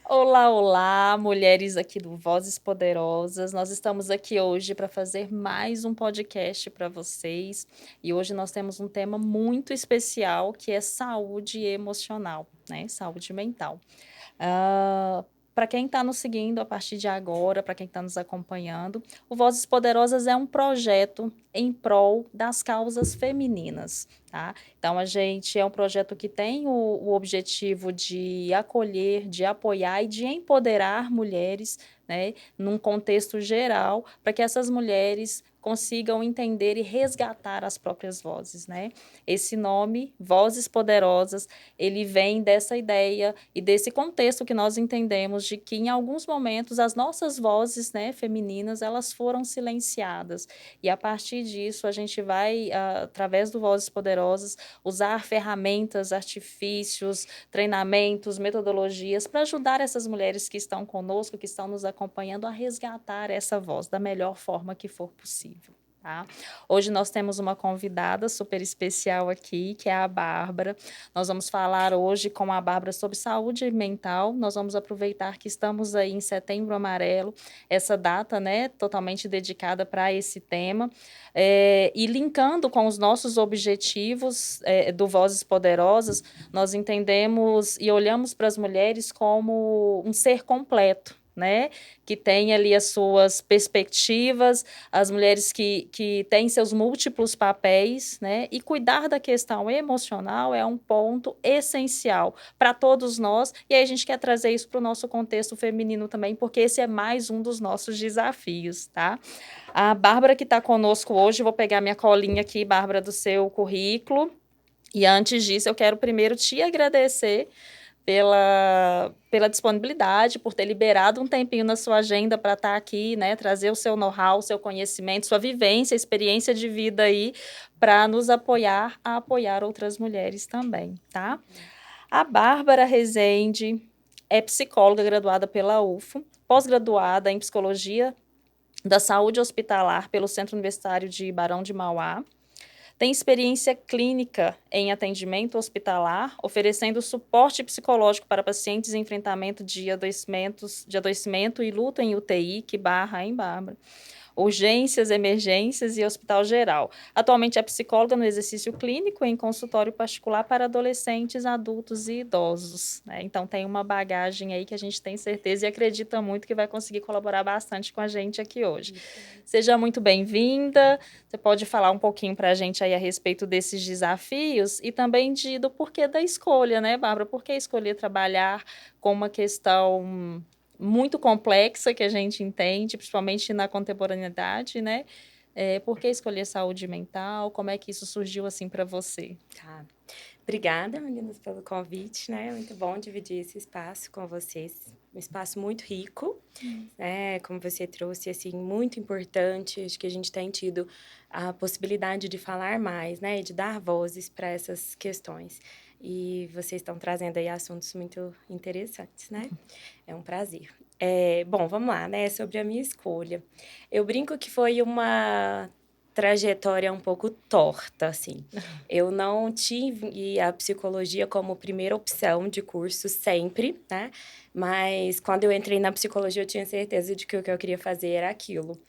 Olá, olá, mulheres aqui do Vozes Poderosas. Nós estamos aqui hoje para fazer mais um podcast para vocês. E hoje nós temos um tema muito especial que é saúde emocional, né? Saúde mental. Para quem está nos seguindo a partir de agora, para quem está nos acompanhando, o Vozes Poderosas é um projeto em prol das causas femininas, tá? Então, a gente é um projeto que tem o objetivo de acolher, de apoiar e de empoderar mulheres, né, num contexto geral, para que essas mulheres consigam entender e resgatar as próprias vozes, né? Esse nome, Vozes Poderosas, ele vem dessa ideia e desse contexto que nós entendemos de que em alguns momentos as nossas vozes, né, femininas, elas foram silenciadas. E a partir disso a gente vai, através do Vozes Poderosas, usar ferramentas, artifícios, treinamentos, metodologias para ajudar essas mulheres que estão conosco, que estão nos acompanhando a resgatar essa voz da melhor forma que for possível. Tá? Hoje nós temos uma convidada super especial aqui, que é a Bárbara. Nós vamos falar hoje com a Bárbara sobre saúde mental. Nós vamos aproveitar que estamos aí em Setembro Amarelo, essa data, né, totalmente dedicada para esse tema, e linkando com os nossos objetivos do Vozes Poderosas, nós entendemos e olhamos para as mulheres como um ser completo, né? Que tem ali as suas perspectivas, as mulheres que têm seus múltiplos papéis, né? E cuidar da questão emocional é um ponto essencial para todos nós. E aí a gente quer trazer isso para o nosso contexto feminino também, porque esse é mais um dos nossos desafios, tá? A Bárbara que está conosco hoje, vou pegar minha colinha aqui, Bárbara, do seu currículo. E antes disso, eu quero primeiro te agradecer pela disponibilidade, por ter liberado um tempinho na sua agenda para estar aqui, né, trazer o seu know-how, o seu conhecimento, sua vivência, experiência de vida aí, para nos apoiar a apoiar outras mulheres também, tá? A Bárbara Rezende é psicóloga graduada pela UFO, pós-graduada em psicologia da saúde hospitalar pelo Centro Universitário de Barão de Mauá. Tem experiência clínica em atendimento hospitalar, oferecendo suporte psicológico para pacientes em enfrentamento de adoecimento e luta em UTI, que barra, hein, Bárbara? Urgências, emergências e hospital geral. Atualmente é psicóloga no exercício clínico em consultório particular para adolescentes, adultos e idosos, né? Então tem uma bagagem aí que a gente tem certeza e acredita muito que vai conseguir colaborar bastante com a gente aqui hoje. Seja muito bem-vinda. Você pode falar um pouquinho para a gente aí a respeito desses desafios e também do porquê da escolha, né, Bárbara? Por que escolher trabalhar com uma questão muito complexa que a gente entende, principalmente na contemporaneidade, né? Por que escolher saúde mental? Como é que isso surgiu assim para você? Tá. Obrigada, meninas, pelo convite, né? Muito bom dividir esse espaço com vocês. Um espaço muito rico, né? Como você trouxe, assim, muito importante. Acho que a gente tem tido a possibilidade de falar mais, né? E de dar vozes para essas questões. E vocês estão trazendo aí assuntos muito interessantes, né? É um prazer. Bom, vamos lá, né? Sobre a minha escolha. Eu brinco que foi uma trajetória um pouco torta, assim. Eu não tive a psicologia como primeira opção de curso sempre, né? Mas quando eu entrei na psicologia, eu tinha certeza de que o que eu queria fazer era aquilo.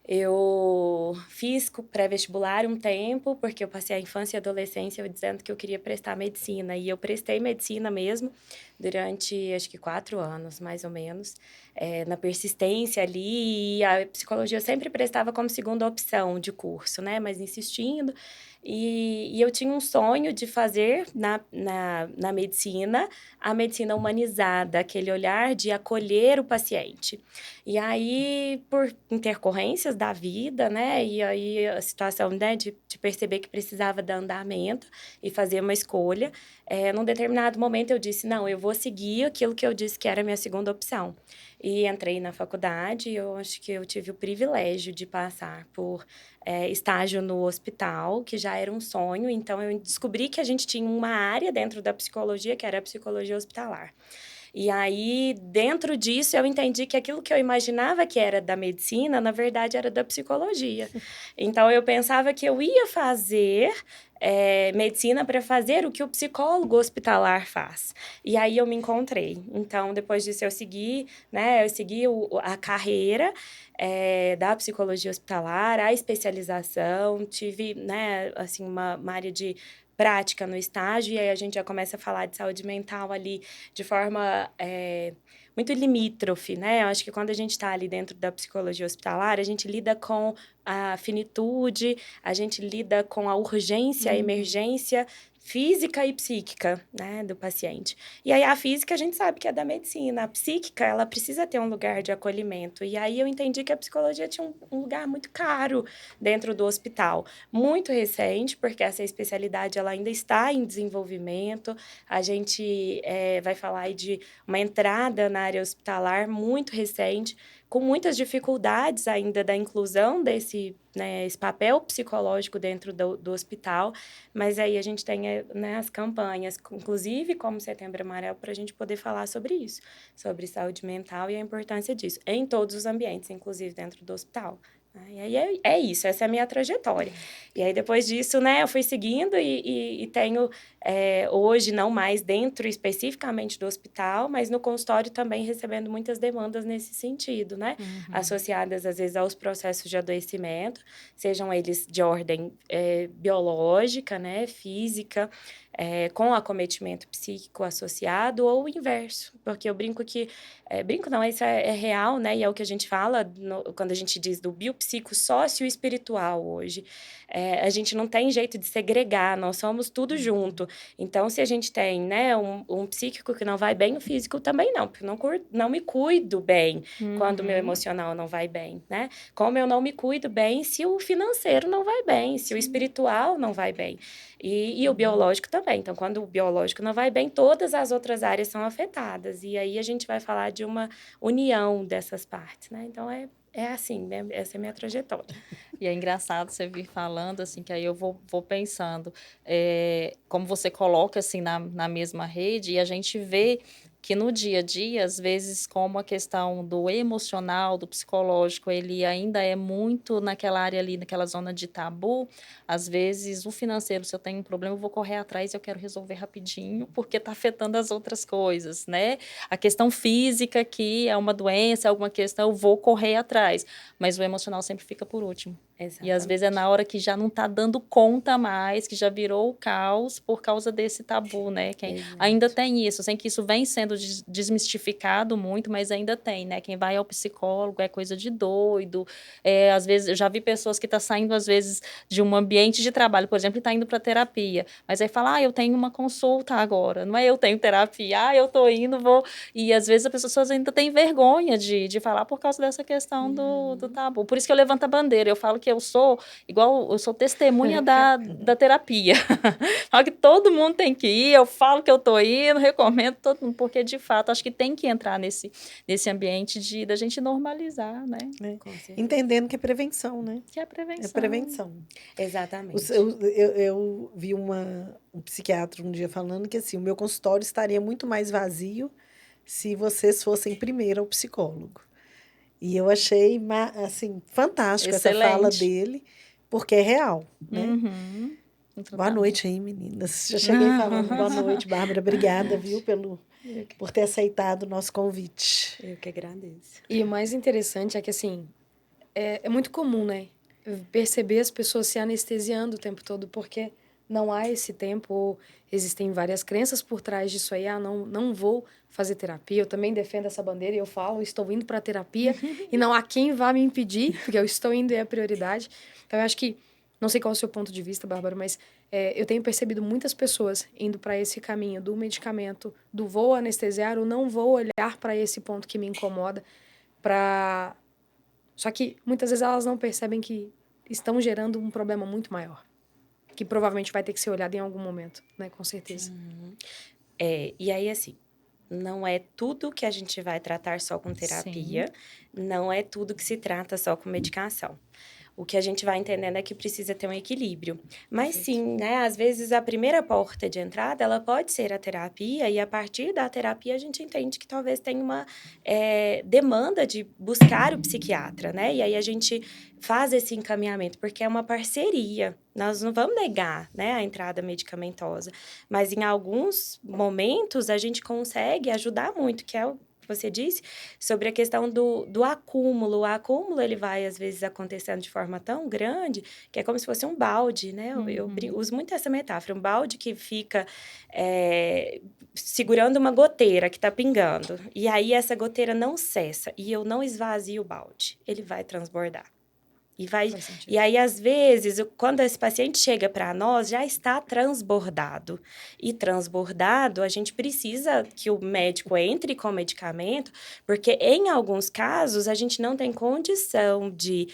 Eu fiz pré-vestibular um tempo, porque eu passei a infância e a adolescência dizendo que eu queria prestar medicina. E eu prestei medicina mesmo, durante acho que 4 anos, mais ou menos, na persistência ali. E a psicologia eu sempre prestava como segunda opção de curso, né? Mas insistindo. E eu tinha um sonho de fazer na medicina a medicina humanizada, aquele olhar de acolher o paciente. E aí, por intercorrências da vida, né, e aí a situação, né, de perceber que precisava dar andamento e fazer uma escolha, num determinado momento eu disse: "Não, eu vou seguir aquilo que eu disse que era a minha segunda opção". E entrei na faculdade e eu acho que eu tive o privilégio de passar por, estágio no hospital, que já era um sonho, então eu descobri que a gente tinha uma área dentro da psicologia, que era a psicologia hospitalar. E aí, dentro disso, eu entendi que aquilo que eu imaginava que era da medicina, na verdade, era da psicologia. Então, eu pensava que eu ia fazer medicina para fazer o que o psicólogo hospitalar faz. E aí eu me encontrei. Então, depois disso, eu segui, né? Eu segui a carreira da psicologia hospitalar, a especialização, tive, né, assim, uma área de prática no estágio, e aí a gente já começa a falar de saúde mental ali de forma muito limítrofe, né? Eu acho que quando a gente está ali dentro da psicologia hospitalar, a gente lida com a finitude, a gente lida com a urgência, a emergência física e psíquica, né, do paciente. E aí a física a gente sabe que é da medicina, a psíquica ela precisa ter um lugar de acolhimento. E aí eu entendi que a psicologia tinha um lugar muito caro dentro do hospital, muito recente, porque essa especialidade ela ainda está em desenvolvimento. A gente vai falar aí de uma entrada na área hospitalar muito recente, com muitas dificuldades ainda da inclusão desse, né, esse papel psicológico dentro do hospital, mas aí a gente tem, né, as campanhas, inclusive como Setembro Amarelo, para a gente poder falar sobre isso, sobre saúde mental e a importância disso, em todos os ambientes, inclusive dentro do hospital. E aí é isso, essa é a minha trajetória. E aí, depois disso, né, eu fui seguindo e tenho, hoje, não mais dentro especificamente do hospital, mas no consultório também recebendo muitas demandas nesse sentido, né? Associadas, às vezes, aos processos de adoecimento, sejam eles de ordem biológica, né, física, com acometimento psíquico associado, ou o inverso. Porque eu brinco que... brinco não, isso é real, né? E é o que a gente fala quando a gente diz do biopsicossócio-espiritual hoje. A gente não tem jeito de segregar, nós somos tudo junto. Então, se a gente tem, né, um psíquico que não vai bem, o físico também não, porque eu não me cuido bem quando o meu emocional não vai bem, né? Como eu não me cuido bem se o financeiro não vai bem, se o espiritual não vai bem. E o biológico também. Então, quando o biológico não vai bem, todas as outras áreas são afetadas. E aí a gente vai falar de uma união dessas partes, né? Então, é assim, né? Essa é a minha trajetória. E é engraçado você vir falando, assim, que aí eu vou pensando, como você coloca, assim, na mesma rede, e a gente vê que no dia a dia, às vezes, como a questão do emocional, do psicológico, ele ainda é muito naquela área ali, naquela zona de tabu, às vezes o financeiro, se eu tenho um problema, eu vou correr atrás e eu quero resolver rapidinho, porque está afetando as outras coisas, né? A questão física, que é uma doença, alguma questão, eu vou correr atrás, mas o emocional sempre fica por último. Exatamente. E às vezes é na hora que já não está dando conta mais, que já virou o caos por causa desse tabu, né? Ainda tem isso, sem que isso vem sendo desmistificado muito, mas ainda tem, né? Quem vai ao psicólogo é coisa de doido. Às vezes, eu já vi pessoas que estão saindo, às vezes, de um ambiente de trabalho, por exemplo, e está indo para terapia. Mas aí fala, eu tenho uma consulta agora. Não é eu tenho terapia, eu tô indo, vou... E às vezes as pessoas ainda têm vergonha de falar por causa dessa questão do tabu. Por isso que eu levanto a bandeira, eu falo que eu sou testemunha da terapia. Falo que todo mundo tem que ir, eu falo que eu tô indo, recomendo todo mundo, porque de fato acho que tem que entrar nesse ambiente da gente normalizar, né? Entendendo que é prevenção, né? Que é prevenção. É prevenção. Exatamente. Eu vi um psiquiatra um dia falando que assim, o meu consultório estaria muito mais vazio se vocês fossem primeiro ao psicólogo. E eu achei, assim, fantástico essa fala dele, porque é real, né? Boa noite aí, meninas. Já cheguei falando boa noite, Bárbara. Obrigada, viu, por ter aceitado o nosso convite. Eu que agradeço. E o mais interessante é que, assim, é muito comum, né? Perceber as pessoas se anestesiando o tempo todo, porque não há esse tempo, ou existem várias crenças por trás disso aí. Não vou fazer terapia. Eu também defendo essa bandeira e eu falo, estou indo para terapia e não há quem vá me impedir, porque eu estou indo e é a prioridade. Então, eu acho que, não sei qual é o seu ponto de vista, Bárbara, mas eu tenho percebido muitas pessoas indo para esse caminho do medicamento, do vou anestesiar ou não vou olhar para esse ponto que me incomoda, Só que muitas vezes elas não percebem que estão gerando um problema muito maior, que provavelmente vai ter que ser olhado em algum momento, né? Com certeza. E aí, assim, não é tudo que a gente vai tratar só com terapia, não é tudo que se trata só com medicação. O que a gente vai entendendo é que precisa ter um equilíbrio. Mas sim, né, às vezes a primeira porta de entrada, ela pode ser a terapia, e a partir da terapia a gente entende que talvez tenha uma demanda de buscar o psiquiatra, né? E aí a gente faz esse encaminhamento, porque é uma parceria. Nós não vamos negar, né, a entrada medicamentosa, mas em alguns momentos a gente consegue ajudar muito, que é o que você disse, sobre a questão do acúmulo. O acúmulo, ele vai, às vezes, acontecendo de forma tão grande, que é como se fosse um balde, né? Eu uso muito essa metáfora, um balde que fica segurando uma goteira que está pingando. E aí, essa goteira não cessa, e eu não esvazio o balde. Ele vai transbordar. E aí, às vezes, quando esse paciente chega para nós, já está transbordado. E transbordado, a gente precisa que o médico entre com o medicamento, porque em alguns casos a gente não tem condição de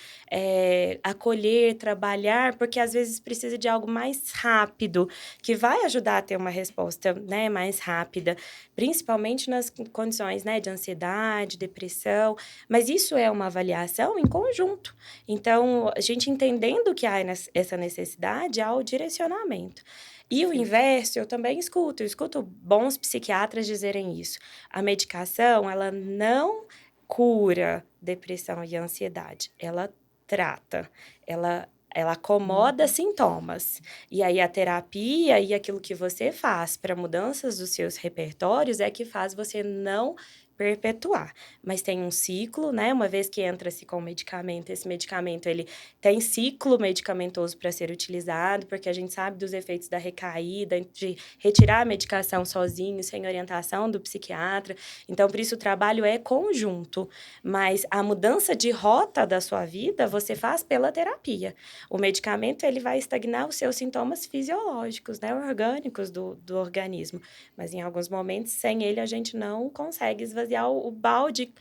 acolher, trabalhar, porque às vezes precisa de algo mais rápido, que vai ajudar a ter uma resposta, né, mais rápida, principalmente nas condições, né, de ansiedade, depressão. Mas isso é uma avaliação em conjunto. Então, a gente entendendo que há essa necessidade, há o direcionamento. E o inverso, eu também escuto. Eu escuto bons psiquiatras dizerem isso. A medicação, ela não cura depressão e ansiedade. Ela trata. Ela acomoda sintomas. E aí, a terapia e aquilo que você faz para mudanças dos seus repertórios é que faz você não perpetuar. Mas tem um ciclo, né? Uma vez que entra-se com o medicamento, esse medicamento, ele tem ciclo medicamentoso para ser utilizado, porque a gente sabe dos efeitos da recaída, de retirar a medicação sozinho, sem orientação do psiquiatra. Então, por isso, o trabalho é conjunto. Mas a mudança de rota da sua vida, você faz pela terapia. O medicamento, ele vai estagnar os seus sintomas fisiológicos, né? Orgânicos do organismo. Mas, em alguns momentos, sem ele, a gente não consegue esvaziar o balde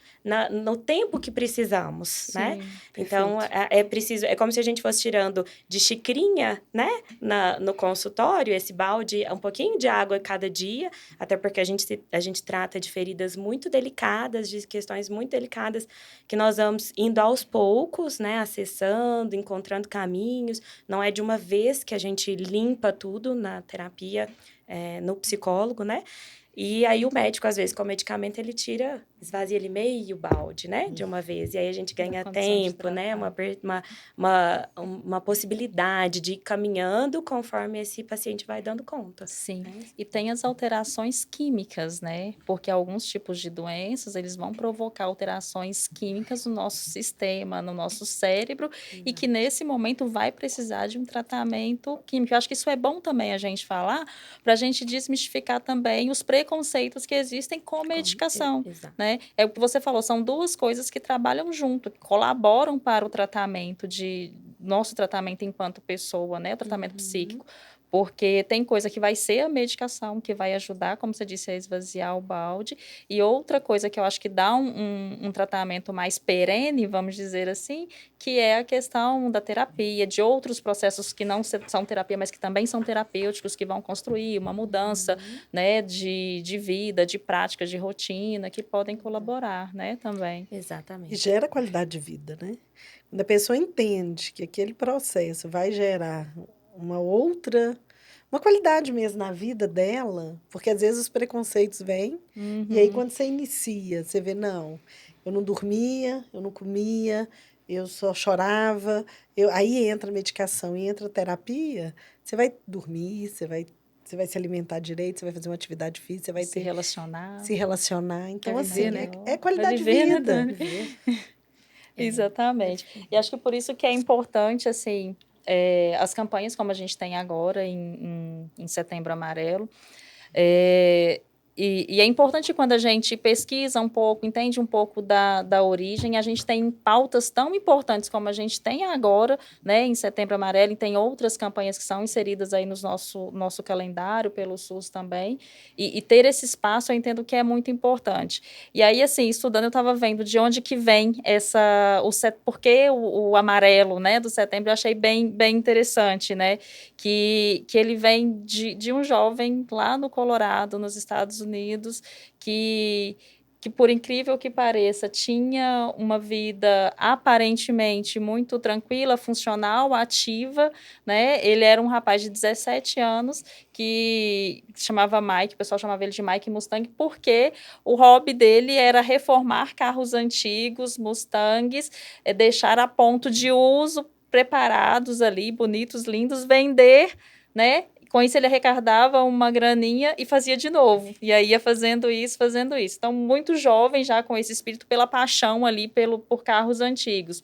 no tempo que precisamos, sim, né? Então, preciso, é como se a gente fosse tirando de xicrinha, né? No consultório, esse balde, um pouquinho de água cada dia, até porque a gente trata de feridas muito delicadas, de questões muito delicadas, que nós vamos indo aos poucos, né? Acessando, encontrando caminhos. Não é de uma vez que a gente limpa tudo na terapia, no psicólogo, né? E aí o médico, às vezes, com o medicamento, ele esvazia ele meio balde, né? De uma vez. E aí a gente ganha tempo, né? Uma possibilidade de ir caminhando conforme esse paciente vai dando conta. Sim. Né? E tem as alterações químicas, né? Porque alguns tipos de doenças, eles vão provocar alterações químicas no nosso sistema, no nosso cérebro, e que nesse momento vai precisar de um tratamento químico. Eu acho que isso é bom também a gente falar, para a gente desmistificar também os preconceitos que existem com medicação, né? É o que você falou, são duas coisas que trabalham junto, que colaboram para o tratamento nosso tratamento enquanto pessoa, né? O tratamento psíquico. Porque tem coisa que vai ser a medicação, que vai ajudar, como você disse, a esvaziar o balde. E outra coisa que eu acho que dá um tratamento mais perene, vamos dizer assim, que é a questão da terapia, de outros processos que não são terapia, mas que também são terapêuticos, que vão construir uma mudança, né, de vida, de práticas, de rotina, que podem colaborar, né, também. Exatamente. E gera qualidade de vida, né? Quando a pessoa entende que aquele processo vai gerar uma qualidade mesmo na vida dela, porque às vezes os preconceitos vêm, e aí quando você inicia, você vê, não, eu não dormia, eu não comia, eu só chorava, aí entra a medicação e entra a terapia, você vai dormir, você vai se alimentar direito, você vai fazer uma atividade física, você vai se relacionar. Então, viver, assim, né? é qualidade de viver, vida. Né, Exatamente. E acho que por isso que é importante, assim, as campanhas como a gente tem agora em Setembro Amarelo, e é importante quando a gente pesquisa um pouco, entende um pouco da origem, a gente tem pautas tão importantes como a gente tem agora, né, em Setembro Amarelo, e tem outras campanhas que são inseridas aí no nosso calendário, pelo SUS também, e ter esse espaço eu entendo que é muito importante. E aí, assim, estudando, eu estava vendo de onde que vem porque o amarelo, né, do setembro, eu achei bem interessante, né, que ele vem de um jovem lá no Colorado, nos Estados Unidos, que que, por incrível que pareça, tinha uma vida aparentemente muito tranquila, funcional, ativa, né? Ele era um rapaz de 17 anos que chamava Mike, o pessoal chamava ele de Mike Mustang, porque o hobby dele era reformar carros antigos, Mustangs, deixar a ponto de uso, preparados ali, bonitos, lindos, vender, né? Com isso, ele arrecadava uma graninha e fazia de novo. E aí ia fazendo isso, fazendo isso. Então, muito jovem já com esse espírito pela paixão ali por carros antigos.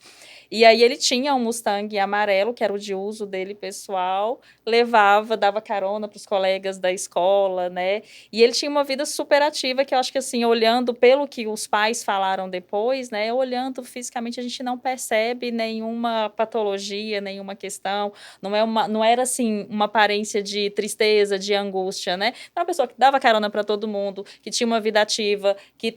E aí ele tinha um Mustang amarelo, que era o de uso dele pessoal, levava, dava carona para os colegas da escola, né? E ele tinha uma vida super ativa, que eu acho que, assim, olhando pelo que os pais falaram depois, né? Olhando fisicamente, a gente não percebe nenhuma patologia, nenhuma questão. Não era, assim, uma aparência de tristeza, de angústia, né? Era uma pessoa que dava carona para todo mundo, que tinha uma vida ativa, que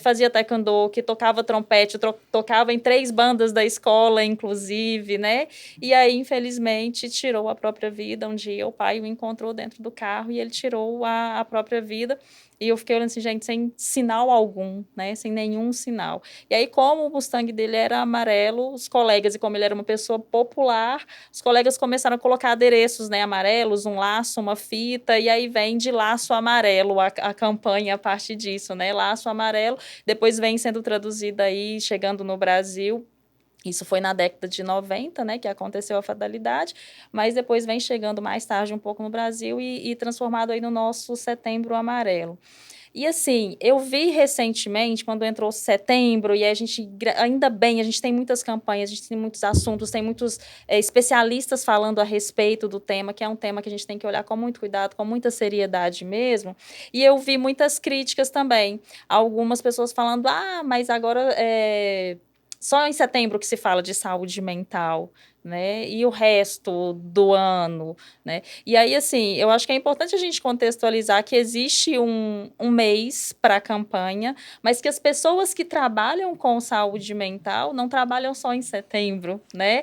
fazia taekwondo, que tocava trompete, tocava em 3 bandas da escola, inclusive, né? E aí, infelizmente, tirou a própria vida. Um dia o pai o encontrou dentro do carro e ele tirou a própria vida. E eu fiquei olhando assim, gente, sem sinal algum, né? Sem nenhum sinal. E aí, como o Mustang dele era amarelo, os colegas, e como ele era uma pessoa popular, os colegas começaram a colocar adereços, né, amarelos, um laço, uma fita, e aí vem de laço amarelo a campanha a partir disso, né? Laço amarelo, depois vem sendo traduzida aí, chegando no Brasil. Isso foi na década de 90, né, que aconteceu a fatalidade, mas depois vem chegando mais tarde um pouco no Brasil e transformado aí no nosso Setembro Amarelo. E assim, eu vi recentemente, quando entrou setembro, e a gente, ainda bem, a gente tem muitas campanhas, a gente tem muitos assuntos, tem muitos especialistas falando a respeito do tema, que é um tema que a gente tem que olhar com muito cuidado, com muita seriedade mesmo. E eu vi muitas críticas também. Algumas pessoas falando, mas agora só em setembro que se fala de saúde mental, né? E o resto do ano, né? E aí, assim, eu acho que é importante a gente contextualizar que existe um mês para a campanha, mas que as pessoas que trabalham com saúde mental não trabalham só em setembro, né?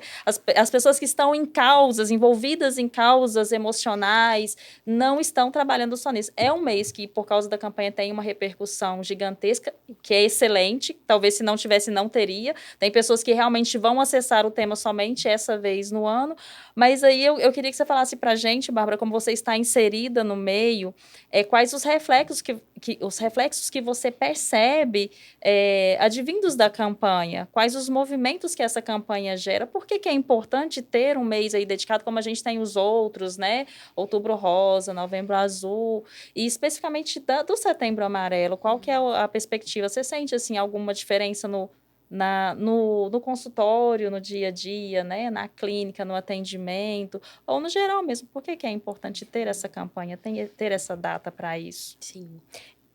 As pessoas que estão em causas, envolvidas em causas emocionais, não estão trabalhando só nisso. É um mês que, por causa da campanha, tem uma repercussão gigantesca, que é excelente, talvez se não tivesse, não teria. Tem pessoas que realmente vão acessar o tema somente essa vez no ano, mas aí eu queria que você falasse pra gente, Bárbara, como você está inserida no meio, quais os reflexos que você percebe advindos da campanha, quais os movimentos que essa campanha gera, por que é importante ter um mês aí dedicado, como a gente tem os outros, né? Outubro Rosa, Novembro Azul, e especificamente do Setembro Amarelo, qual que é a perspectiva? Você sente, assim, alguma diferença no consultório, no dia a dia, né? Na clínica, no atendimento, ou no geral mesmo? Por que é importante ter essa campanha, ter essa data para isso? Sim.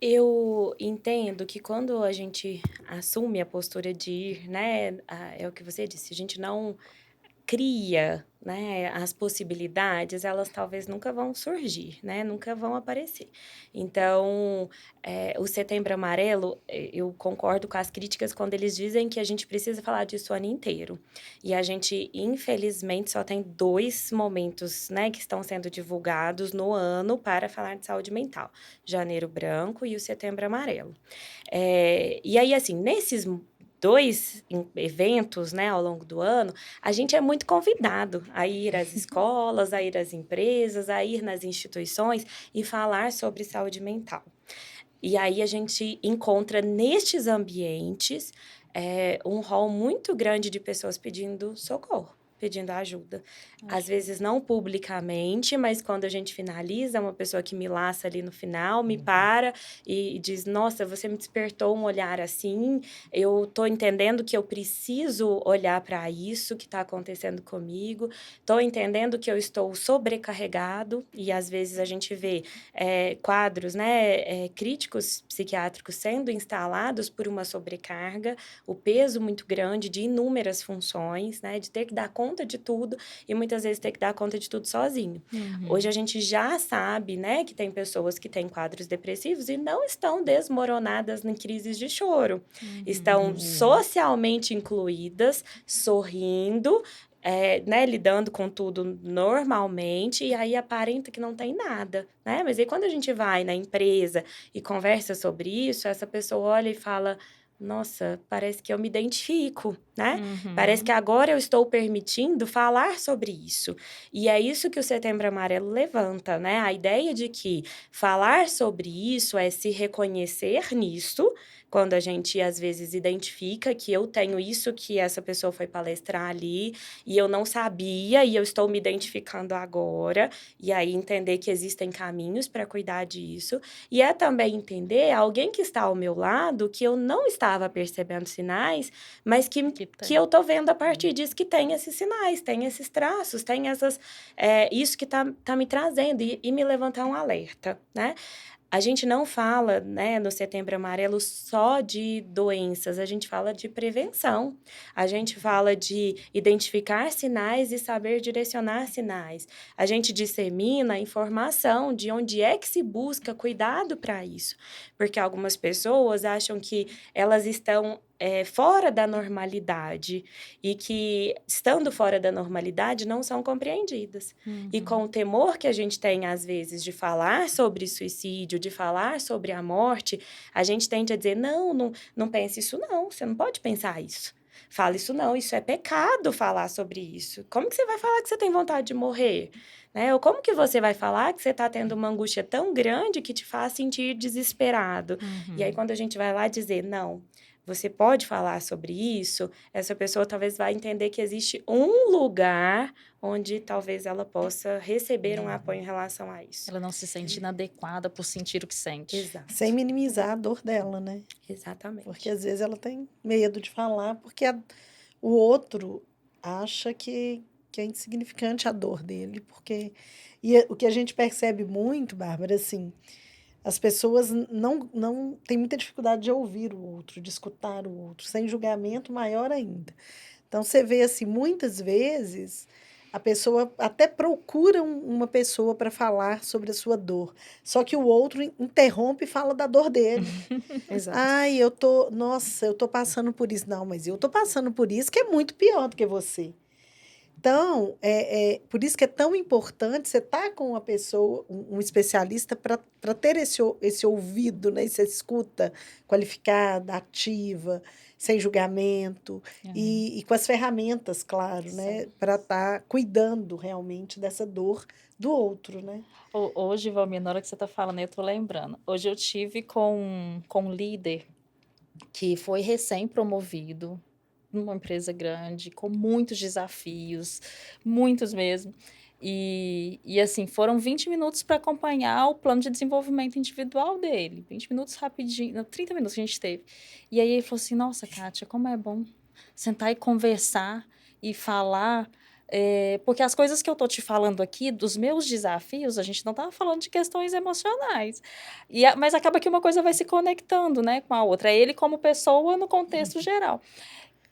Eu entendo que quando a gente assume a postura de ir, né? É o que você disse, a gente não cria, né, as possibilidades, elas talvez nunca vão surgir, né, nunca vão aparecer. Então, o Setembro Amarelo, eu concordo com as críticas quando eles dizem que a gente precisa falar disso o ano inteiro. E a gente, infelizmente, só tem 2 momentos, né, que estão sendo divulgados no ano para falar de saúde mental: Janeiro Branco e o Setembro Amarelo. E aí, assim, nesses 2 eventos, né, ao longo do ano, a gente é muito convidado a ir às escolas, a ir às empresas, a ir nas instituições e falar sobre saúde mental. E aí a gente encontra nestes ambientes um rol muito grande de pessoas pedindo socorro, pedindo ajuda. Às vezes não publicamente, mas quando a gente finaliza, uma pessoa que me laça ali no final, me para e diz: nossa, você me despertou um olhar assim, eu tô entendendo que eu preciso olhar para isso que está acontecendo comigo, tô entendendo que eu estou sobrecarregado, e às vezes a gente vê quadros, né, críticos psiquiátricos sendo instalados por uma sobrecarga, o peso muito grande de inúmeras funções, né, de ter que dar conta de tudo e muitas vezes ter que dar conta de tudo sozinho. Hoje a gente já sabe, né, que tem pessoas que têm quadros depressivos e não estão desmoronadas em crises de choro. Estão socialmente incluídas, sorrindo, né, lidando com tudo normalmente, e aí aparenta que não tem nada, né? Mas aí quando a gente vai na empresa e conversa sobre isso, essa pessoa olha e fala: nossa, parece que eu me identifico, né? Parece que agora eu estou permitindo falar sobre isso. E é isso que o Setembro Amarelo levanta, né? A ideia de que falar sobre isso é se reconhecer nisso, quando a gente às vezes identifica que eu tenho isso que essa pessoa foi palestrar ali e eu não sabia e eu estou me identificando agora, e aí entender que existem caminhos para cuidar disso. E é também entender alguém que está ao meu lado que eu não estava percebendo sinais, mas que eu tô vendo a partir disso que tem esses sinais, tem esses traços, tem isso que tá me trazendo e me levantar um alerta, né? A gente não fala, né, no Setembro Amarelo só de doenças, a gente fala de prevenção. A gente fala de identificar sinais e saber direcionar sinais. A gente dissemina informação de onde é que se busca cuidado para isso. Porque algumas pessoas acham que elas estão fora da normalidade e que, estando fora da normalidade, não são compreendidas. E com o temor que a gente tem, às vezes, de falar sobre suicídio, de falar sobre a morte, a gente tende a dizer, não pense isso não, você não pode pensar isso. Fala isso não, isso é pecado falar sobre isso. Como que você vai falar que você tem vontade de morrer? Né? Ou como que você vai falar que você está tendo uma angústia tão grande que te faz sentir desesperado? E aí, quando a gente vai lá dizer, não, você pode falar sobre isso, essa pessoa talvez vai entender que existe um lugar onde talvez ela possa receber um apoio em relação a isso. Ela não se sente inadequada por sentir o que sente. Exato. Sem minimizar a dor dela, né? Exatamente. Porque às vezes ela tem medo de falar, porque o outro acha que é insignificante a dor dele. O que a gente percebe muito, Bárbara, assim, as pessoas não têm muita dificuldade de ouvir o outro, de escutar o outro, sem julgamento maior ainda. Então, você vê assim, muitas vezes a pessoa até procura uma pessoa para falar sobre a sua dor, só que o outro interrompe e fala da dor dele. Exato. Ai, nossa, eu tô passando por isso. Não, mas eu tô passando por isso que é muito pior do que você. Então, por isso que é tão importante você estar com uma pessoa, um especialista, para ter esse ouvido, né? Essa escuta qualificada, ativa, sem julgamento, e com as ferramentas, claro, né? Para estar cuidando realmente dessa dor do outro, né? Hoje, Valmir, na hora que você está falando, eu estou lembrando. Hoje eu tive com um líder que foi recém-promovido numa empresa grande, com muitos desafios, muitos mesmo. E assim, foram 20 minutos para acompanhar o plano de desenvolvimento individual dele. 20 minutos rapidinho, não, 30 minutos que a gente teve. E aí ele falou assim, nossa, Kátia, como é bom sentar e conversar e falar... porque as coisas que eu tô te falando aqui, dos meus desafios, a gente não tava falando de questões emocionais. Mas acaba que uma coisa vai se conectando, né, com a outra. É ele como pessoa no contexto geral.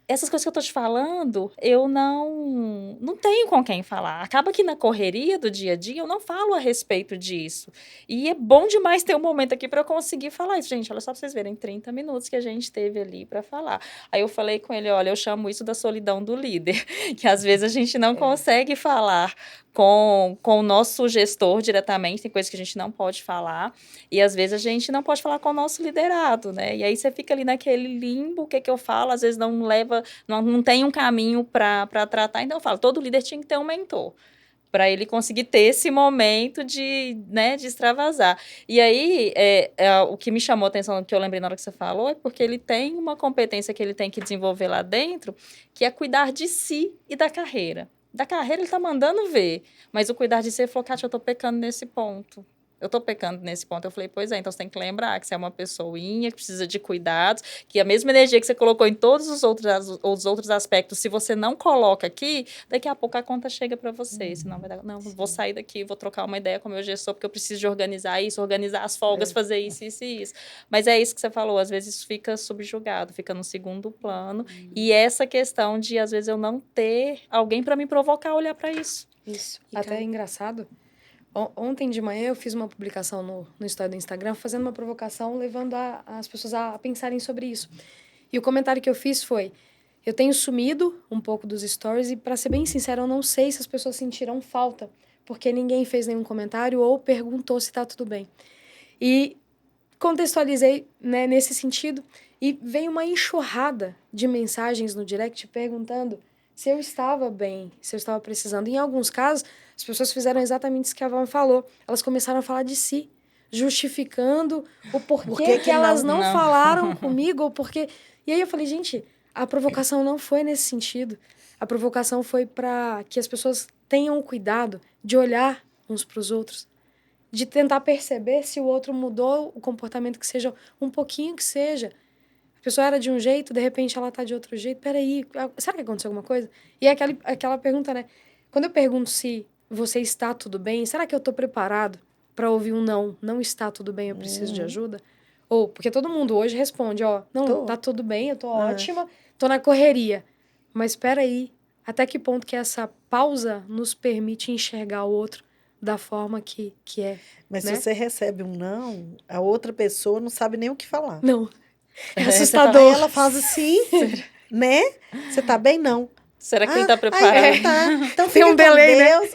Essas coisas que eu tô te falando, eu não tenho com quem falar. Acaba que na correria do dia a dia eu não falo a respeito disso. E é bom demais ter um momento aqui para eu conseguir falar isso. Gente, olha só para vocês verem, 30 minutos que a gente teve ali para falar. Aí eu falei com ele, olha, eu chamo isso da solidão do líder, que às vezes a gente não consegue falar com o nosso gestor diretamente, tem coisas que a gente não pode falar, e às vezes a gente não pode falar com o nosso liderado, né? E aí você fica ali naquele limbo, o que eu falo, às vezes não tem um caminho para tratar, então eu falo, todo líder tinha que ter um mentor, para ele conseguir ter esse momento de extravasar. E aí, o que me chamou a atenção, que eu lembrei na hora que você falou, é porque ele tem uma competência que ele tem que desenvolver lá dentro, que é cuidar de si e da carreira. Da carreira ele tá mandando ver, mas o cuidar de si, ele falou, Kátia, eu tô pecando nesse ponto. Eu tô pecando nesse ponto. Eu falei, pois é, então você tem que lembrar que você é uma pessoinha, que precisa de cuidados, que a mesma energia que você colocou em todos os outros aspectos, se você não coloca aqui, daqui a pouco a conta chega para você. Senão vai dar, não, vou sair daqui, vou trocar uma ideia com o meu gestor, porque eu preciso de organizar isso, organizar as folgas, fazer isso, isso e isso. Mas é isso que você falou, às vezes isso fica subjugado, fica no segundo plano. E essa questão de, às vezes, eu não ter alguém para me provocar a olhar para isso. Isso. Até é engraçado. Ontem de manhã eu fiz uma publicação no story do Instagram, fazendo uma provocação, levando as pessoas a pensarem sobre isso. E o comentário que eu fiz foi, Eu tenho sumido um pouco dos stories e, para ser bem sincero, eu não sei se as pessoas sentiram falta, porque ninguém fez nenhum comentário ou perguntou se tá tudo bem. E contextualizei, né, nesse sentido e veio uma enxurrada de mensagens no direct perguntando se eu estava bem, se eu estava precisando. Em alguns casos, as pessoas fizeram exatamente isso que a Val falou. Elas começaram a falar de si, justificando o porquê que elas não falaram comigo, ou porque... E aí eu falei, gente, a provocação não foi nesse sentido. A provocação foi para que as pessoas tenham o cuidado de olhar uns para os outros, de tentar perceber se o outro mudou o comportamento, que seja um pouquinho que seja. A pessoa era de um jeito, de repente ela tá de outro jeito. Peraí, será que aconteceu alguma coisa? E é aquela pergunta, né? Quando eu pergunto se você está tudo bem, será que eu tô preparado para ouvir um não? Não está tudo bem, eu preciso de ajuda? Ou, porque todo mundo hoje responde, ó, não, tá tudo bem, eu tô ótima, tô na correria. Mas peraí, até que ponto que essa pausa nos permite enxergar o outro da forma que é, Mas né? se você recebe um não, a outra pessoa não sabe nem o que falar. Não. É Aí assustador. ela faz assim, né? Você tá bem? Não. Será que ele tá Então preparado? tá. Então Tem fica um com delay, né? Deus.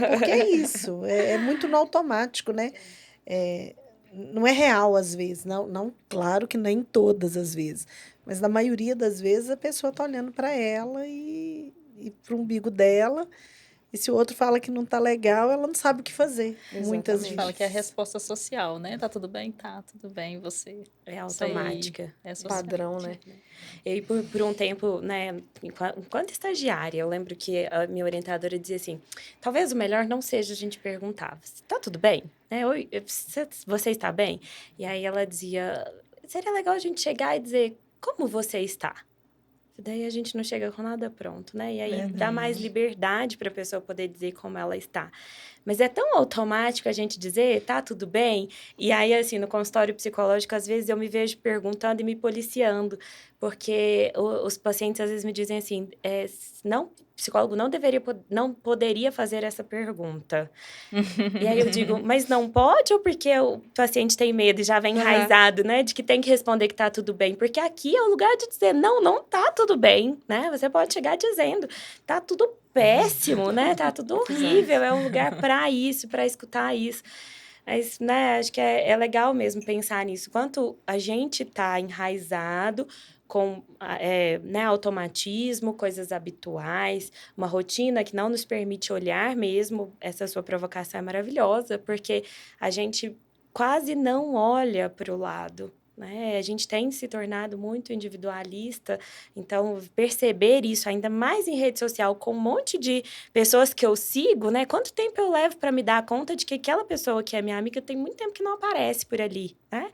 Porque é isso. É muito no automático, né? Não é real às vezes. Não, claro que nem todas as vezes. Mas na maioria das vezes a pessoa tá olhando para ela e para o umbigo dela. E se o outro fala que não tá legal, ela não sabe o que fazer. Muitas A gente vezes. fala que é a resposta social, né? Tá tudo bem? Tá, tudo bem. Você. É Isso aí automática. é social. Padrão, né? E por um tempo, né, enquanto estagiária, eu lembro que a minha orientadora dizia assim, talvez o melhor não seja a gente perguntar, tá tudo bem? Né? Oi, você está bem? E aí ela dizia, seria legal a gente chegar e dizer, como você está? Daí a gente não chega com nada pronto, né? E aí dá mais liberdade para a pessoa poder dizer como ela está. Mas é tão automático a gente dizer, tá tudo bem? E aí, assim, no consultório psicológico, às vezes eu me vejo perguntando e me policiando, porque os pacientes às vezes me dizem assim, não, o psicólogo não poderia fazer essa pergunta. E aí eu digo, mas não pode ou porque o paciente tem medo e já vem enraizado, né? De que tem que responder que tá tudo bem. Porque aqui é o lugar de dizer, não tá tudo bem, né? Você pode chegar dizendo, tá tudo péssimo, né? Tá tudo horrível. É um lugar para isso, para escutar isso. Mas, né, acho que é legal mesmo pensar nisso. Quanto a gente tá enraizado com né, automatismo, coisas habituais, uma rotina que não nos permite olhar mesmo. Essa sua provocação é maravilhosa, porque a gente quase não olha para o lado, né? A gente tem se tornado muito individualista, então perceber isso ainda mais em rede social, com um monte de pessoas que eu sigo, né? Quanto tempo eu levo para me dar conta de que aquela pessoa que é minha amiga tem muito tempo que não aparece por ali, né?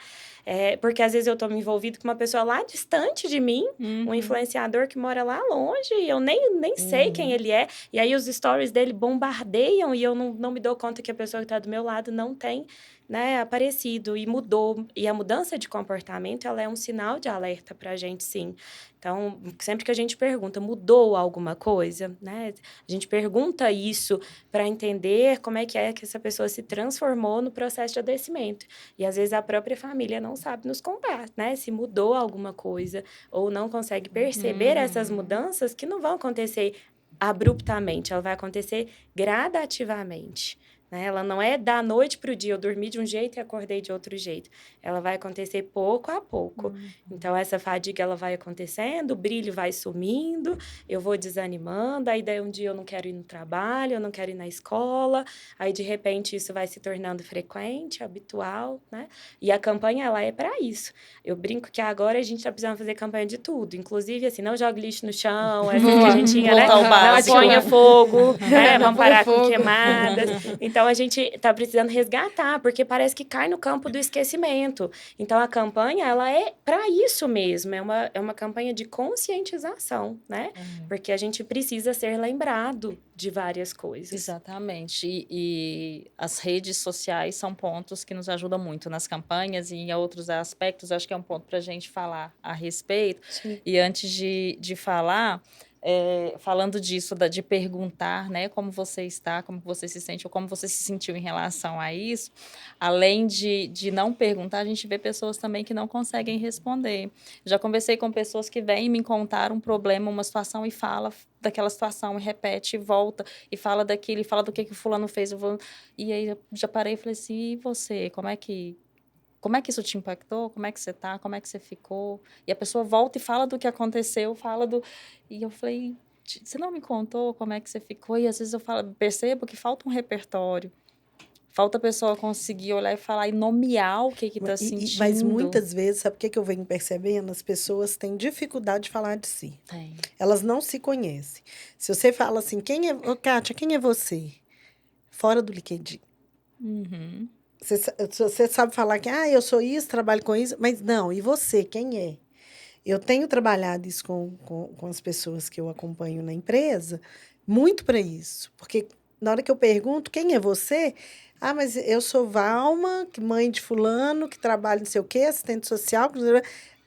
Porque às vezes eu estou me envolvido com uma pessoa lá distante de mim, um influenciador que mora lá longe, e eu nem sei quem ele é, e aí os stories dele bombardeiam e eu não me dou conta que a pessoa que está do meu lado não tem, né, aparecido e mudou. E a mudança de comportamento, ela é um sinal de alerta para a gente, sim. Então, sempre que a gente pergunta, mudou alguma coisa, né? A gente pergunta isso para entender como é que essa pessoa se transformou no processo de adoecimento. E, às vezes, a própria família não sabe nos contar, né? Se mudou alguma coisa ou não consegue perceber essas mudanças que não vão acontecer abruptamente, ela vai acontecer gradativamente. Né? Ela não é da noite para o dia, eu dormi de um jeito e acordei de outro jeito. Ela vai acontecer pouco a pouco. Então, essa fadiga ela vai acontecendo, o brilho vai sumindo, eu vou desanimando, aí daí um dia eu não quero ir no trabalho, eu não quero ir na escola, aí de repente isso vai se tornando frequente, habitual, né? E a campanha, ela é para isso. Eu brinco que agora a gente está precisando fazer campanha de tudo, inclusive assim, não jogue lixo no chão, essa que a gente tinha, né? Voltar ao Não básico. ponha fogo, né? Vamos parar com fogo. queimadas. Então, a gente está precisando resgatar, porque parece que cai no campo do esquecimento. Então, a campanha, ela é para isso mesmo, é uma campanha de conscientização, né? Porque a gente precisa ser lembrado de várias coisas. Exatamente. E as redes sociais são pontos que nos ajudam muito nas campanhas e em outros aspectos. Acho que é um ponto para a gente falar a respeito. Sim. E antes de falar, falando disso, de perguntar, né, como você está, como você se sente, ou como você se sentiu em relação a isso, além de não perguntar, a gente vê pessoas também que não conseguem responder. Já conversei com pessoas que vêm me contar um problema, uma situação, e fala daquela situação, e repete, e volta, e fala daquilo, e fala do que o fulano fez. E aí eu já parei e falei assim, e você, como é que isso te impactou? Como é que você tá? Como é que você ficou? E a pessoa volta e fala do que aconteceu, E eu falei, você não me contou como é que você ficou? E às vezes eu percebo que falta um repertório. Falta a pessoa conseguir olhar e falar e nomear o que tá Mas sentindo. muitas vezes, sabe o que eu venho percebendo? As pessoas têm dificuldade de falar de si. Tem. Elas não se conhecem. Se você fala assim, ô Kátia, quem é você? Fora do LinkedIn. Uhum. Você sabe falar que, eu sou isso, trabalho com isso, mas não, e você, quem é? Eu tenho trabalhado isso com as pessoas que eu acompanho na empresa, muito para isso. Porque na hora que eu pergunto, quem é você? Mas eu sou Valma, mãe de fulano, que trabalha não sei o quê, assistente social,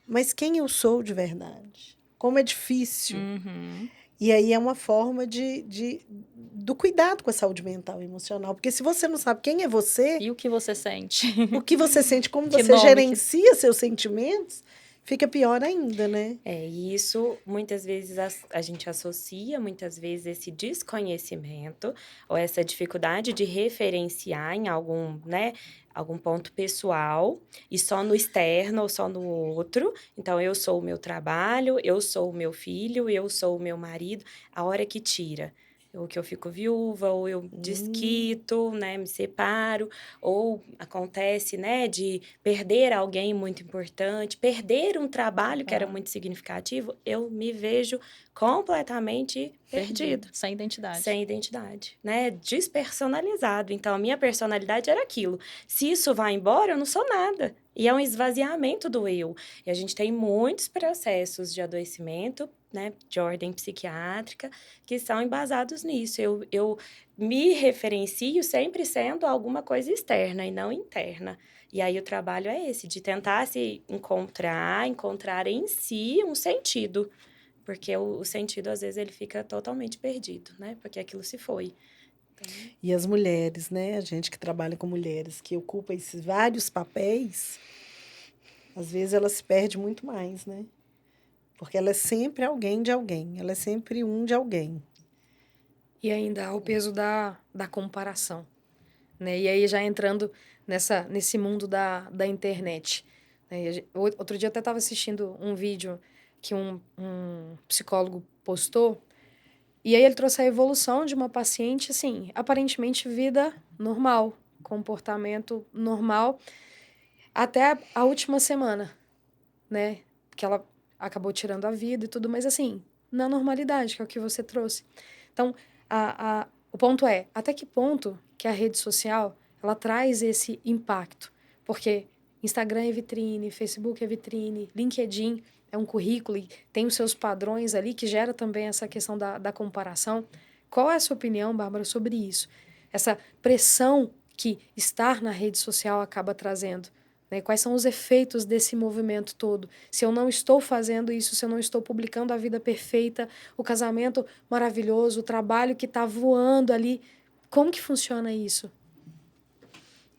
mas quem eu sou de verdade? Como é difícil. Uhum. E aí é uma forma do cuidado com a saúde mental e emocional. Porque se você não sabe quem é você, E o que você sente? o que você sente, como Que você nome gerencia seus sentimentos, fica pior ainda, né? E isso muitas vezes a gente associa, muitas vezes, esse desconhecimento ou essa dificuldade de referenciar em algum ponto pessoal e só no externo ou só no outro. Então, eu sou o meu trabalho, eu sou o meu filho, eu sou o meu marido. A hora que tira, ou que eu fico viúva, ou eu desquito, né, me separo, ou acontece, né, de perder alguém muito importante, perder um trabalho que era muito significativo, eu me vejo completamente perdido. Sem identidade. Sem identidade, né? Despersonalizado. Então, a minha personalidade era aquilo. Se isso vai embora, eu não sou nada. E é um esvaziamento do eu. E a gente tem muitos processos de adoecimento, né, de ordem psiquiátrica, que são embasados nisso. Eu me referencio sempre sendo alguma coisa externa e não interna. E aí o trabalho é esse, de tentar se encontrar em si um sentido. Porque o sentido, às vezes, ele fica totalmente perdido, né? Porque aquilo se foi. E as mulheres, né? A gente que trabalha com mulheres, que ocupa esses vários papéis, às vezes ela se perde muito mais, né? Porque ela é sempre alguém de alguém, ela é sempre um de alguém. E ainda há o peso da comparação, né? E aí já entrando nesse mundo da internet. Né? Outro dia eu até estava assistindo um vídeo que um psicólogo postou, e aí ele trouxe a evolução de uma paciente, assim, aparentemente vida normal, comportamento normal, até a última semana, né? Que ela acabou tirando a vida e tudo, mas assim, na normalidade, que é o que você trouxe. Então, o ponto é, até que ponto que a rede social, ela traz esse impacto? Porque Instagram é vitrine, Facebook é vitrine, LinkedIn é um currículo e tem os seus padrões ali, que gera também essa questão da comparação. Qual é a sua opinião, Bárbara, sobre isso? Essa pressão que estar na rede social acaba trazendo, né? Quais são os efeitos desse movimento todo? Se eu não estou fazendo isso, se eu não estou publicando a vida perfeita, o casamento maravilhoso, o trabalho que está voando ali, como que funciona isso?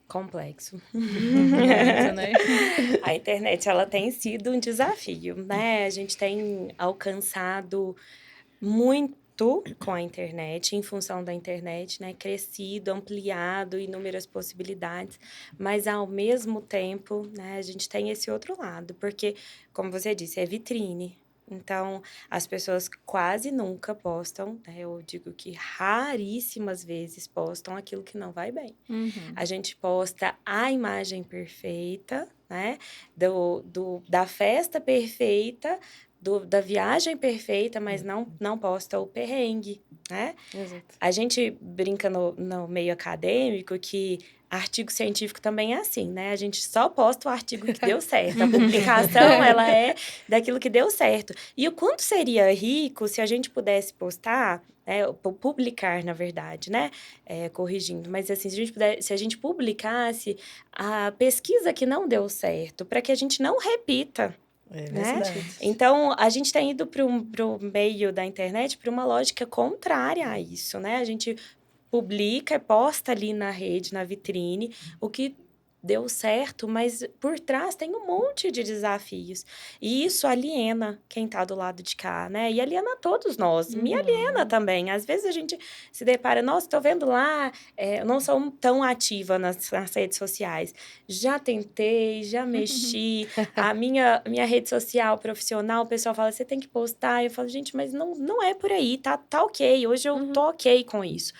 Complexo. Muito, né? A internet, ela tem sido um desafio, né? A gente tem alcançado muito com a internet, em função da internet, né? Crescido, ampliado, inúmeras possibilidades, mas ao mesmo tempo, né, a gente tem esse outro lado, porque, como você disse, é vitrine. Então, as pessoas quase nunca postam, né? Eu digo que raríssimas vezes postam aquilo que não vai bem. Uhum. A gente posta a imagem perfeita, né? Da festa perfeita, da viagem perfeita, mas não posta o perrengue, né? Exato. A gente brinca no meio acadêmico que artigo científico também é assim, né? A gente só posta o artigo que deu certo. A publicação, ela é daquilo que deu certo. E o quanto seria rico se a gente pudesse postar, publicar, na verdade, né? Corrigindo. Mas, assim, se a gente publicasse a pesquisa que não deu certo, para que a gente não repita. É né? verdade. Então, a gente tem ido para o meio da internet para uma lógica contrária a isso, né? A gente publica, posta ali na rede, na vitrine, o que deu certo, mas por trás tem um monte de desafios. E isso aliena quem está do lado de cá, né? E aliena todos nós. Me aliena também. Às vezes a gente se depara, nossa, estou vendo lá, eu não sou tão ativa nas redes sociais. Já tentei, já mexi. A minha rede social profissional, o pessoal fala, você tem que postar. Eu falo, gente, mas não é por aí, tá ok. Hoje eu tô ok com isso.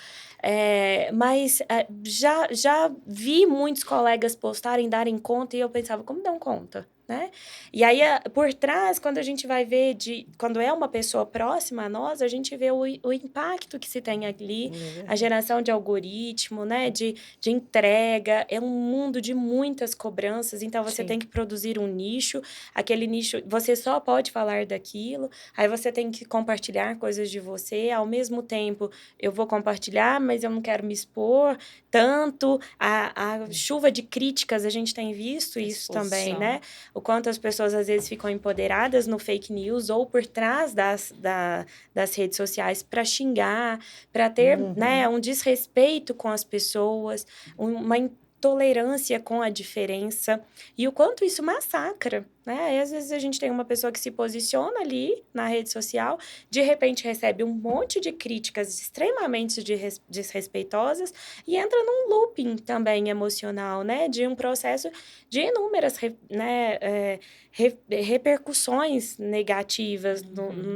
Mas já vi muitos colegas postarem, darem conta, e eu pensava, como dão conta? Né? E aí, por trás, quando a gente vai ver, quando é uma pessoa próxima a nós, a gente vê o impacto que se tem ali, a geração de algoritmo, né? De entrega, é um mundo de muitas cobranças, então você tem que produzir um nicho, aquele nicho, você só pode falar daquilo, aí você tem que compartilhar coisas de você, ao mesmo tempo, eu vou compartilhar, mas eu não quero me expor tanto, a chuva de críticas, a gente tem visto isso também, né? O quanto as pessoas, às vezes, ficam empoderadas no fake news ou por trás das redes sociais para xingar, para ter né, um desrespeito com as pessoas, uma intolerância com a diferença. E o quanto isso massacra, né? E, às vezes, a gente tem uma pessoa que se posiciona ali na rede social, de repente recebe um monte de críticas extremamente desrespeitosas e entra num looping também emocional, né? De um processo de inúmeras repercussões negativas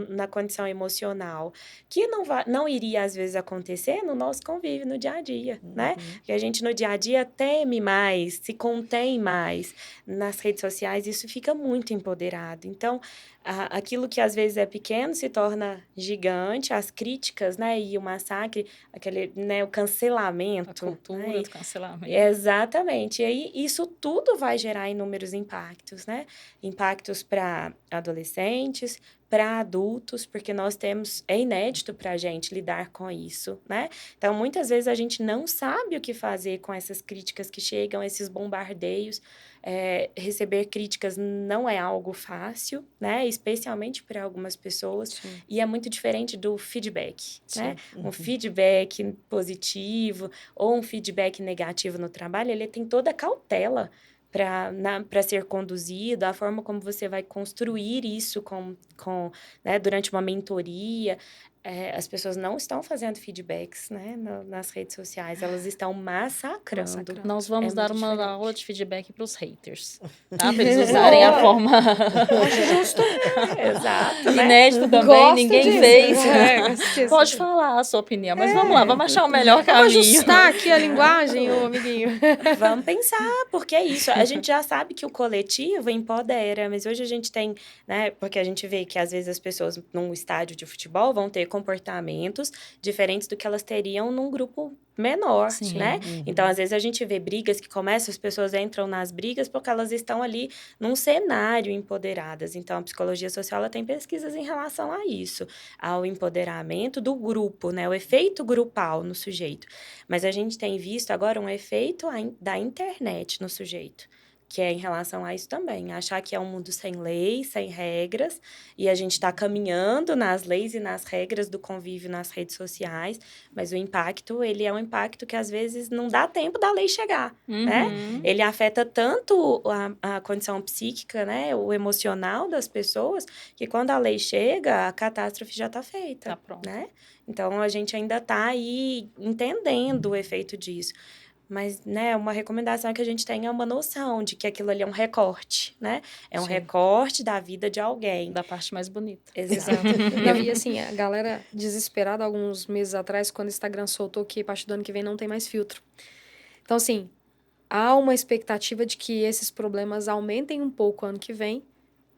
na condição emocional, que não iria, às vezes, acontecer no nosso convívio no dia a dia, né? Que a gente, no dia a dia, teme mais, se contém mais. Nas redes sociais, isso fica muito empoderado. Então, aquilo que, às vezes, é pequeno se torna gigante, as críticas, né? E o massacre, o cancelamento. A cultura né? do cancelamento. Exatamente. E aí, isso tudo vai gerar inúmeros impactos, né? Impactos para adolescentes, para adultos, porque é inédito para a gente lidar com isso, né? Então, muitas vezes a gente não sabe o que fazer com essas críticas que chegam, esses bombardeios. Receber críticas não é algo fácil, né? Especialmente para algumas pessoas. Sim. E é muito diferente do feedback, né? Sim. Um feedback positivo ou um feedback negativo no trabalho, ele tem toda a cautela para ser conduzido, a forma como você vai construir isso durante uma mentoria. As pessoas não estão fazendo feedbacks, né, nas redes sociais, elas estão massacrando. Nós vamos dar muito uma diferente. aula de feedback para os haters, tá? Para eles usarem a forma Acho justo. Exato, né? inédito também, Gosto ninguém disso. fez. Pode falar a sua opinião, mas vamos lá, vamos achar o melhor Vamos caminho. ajustar aqui a linguagem, ô amiguinho. Vamos pensar, porque é isso. A gente já sabe que o coletivo empodera, mas hoje a gente tem, né? Porque a gente vê que às vezes as pessoas num estádio de futebol vão ter comportamentos diferentes do que elas teriam num grupo menor, Sim. né? Então, às vezes a gente vê brigas que começam, as pessoas entram nas brigas porque elas estão ali num cenário empoderadas. Então, a psicologia social ela tem pesquisas em relação a isso, ao empoderamento do grupo, né? O efeito grupal no sujeito. Mas a gente tem visto agora um efeito da internet no sujeito, que é em relação a isso também. Achar que é um mundo sem leis, sem regras, e a gente está caminhando nas leis e nas regras do convívio nas redes sociais, mas o impacto, ele é um impacto que às vezes não dá tempo da lei chegar, né? Ele afeta tanto a condição psíquica, né? O emocional das pessoas, que quando a lei chega, a catástrofe já está feita, Tá pronto. né? Então, a gente ainda está aí entendendo o efeito disso. Mas, né, uma recomendação é que a gente tenha uma noção de que aquilo ali é um recorte, né? É um Sim. recorte da vida de alguém. Da parte mais bonita. Exato. Não, e assim, a galera desesperada alguns meses atrás, quando o Instagram soltou que a partir do ano que vem não tem mais filtro. Então, assim, há uma expectativa de que esses problemas aumentem um pouco ano que vem,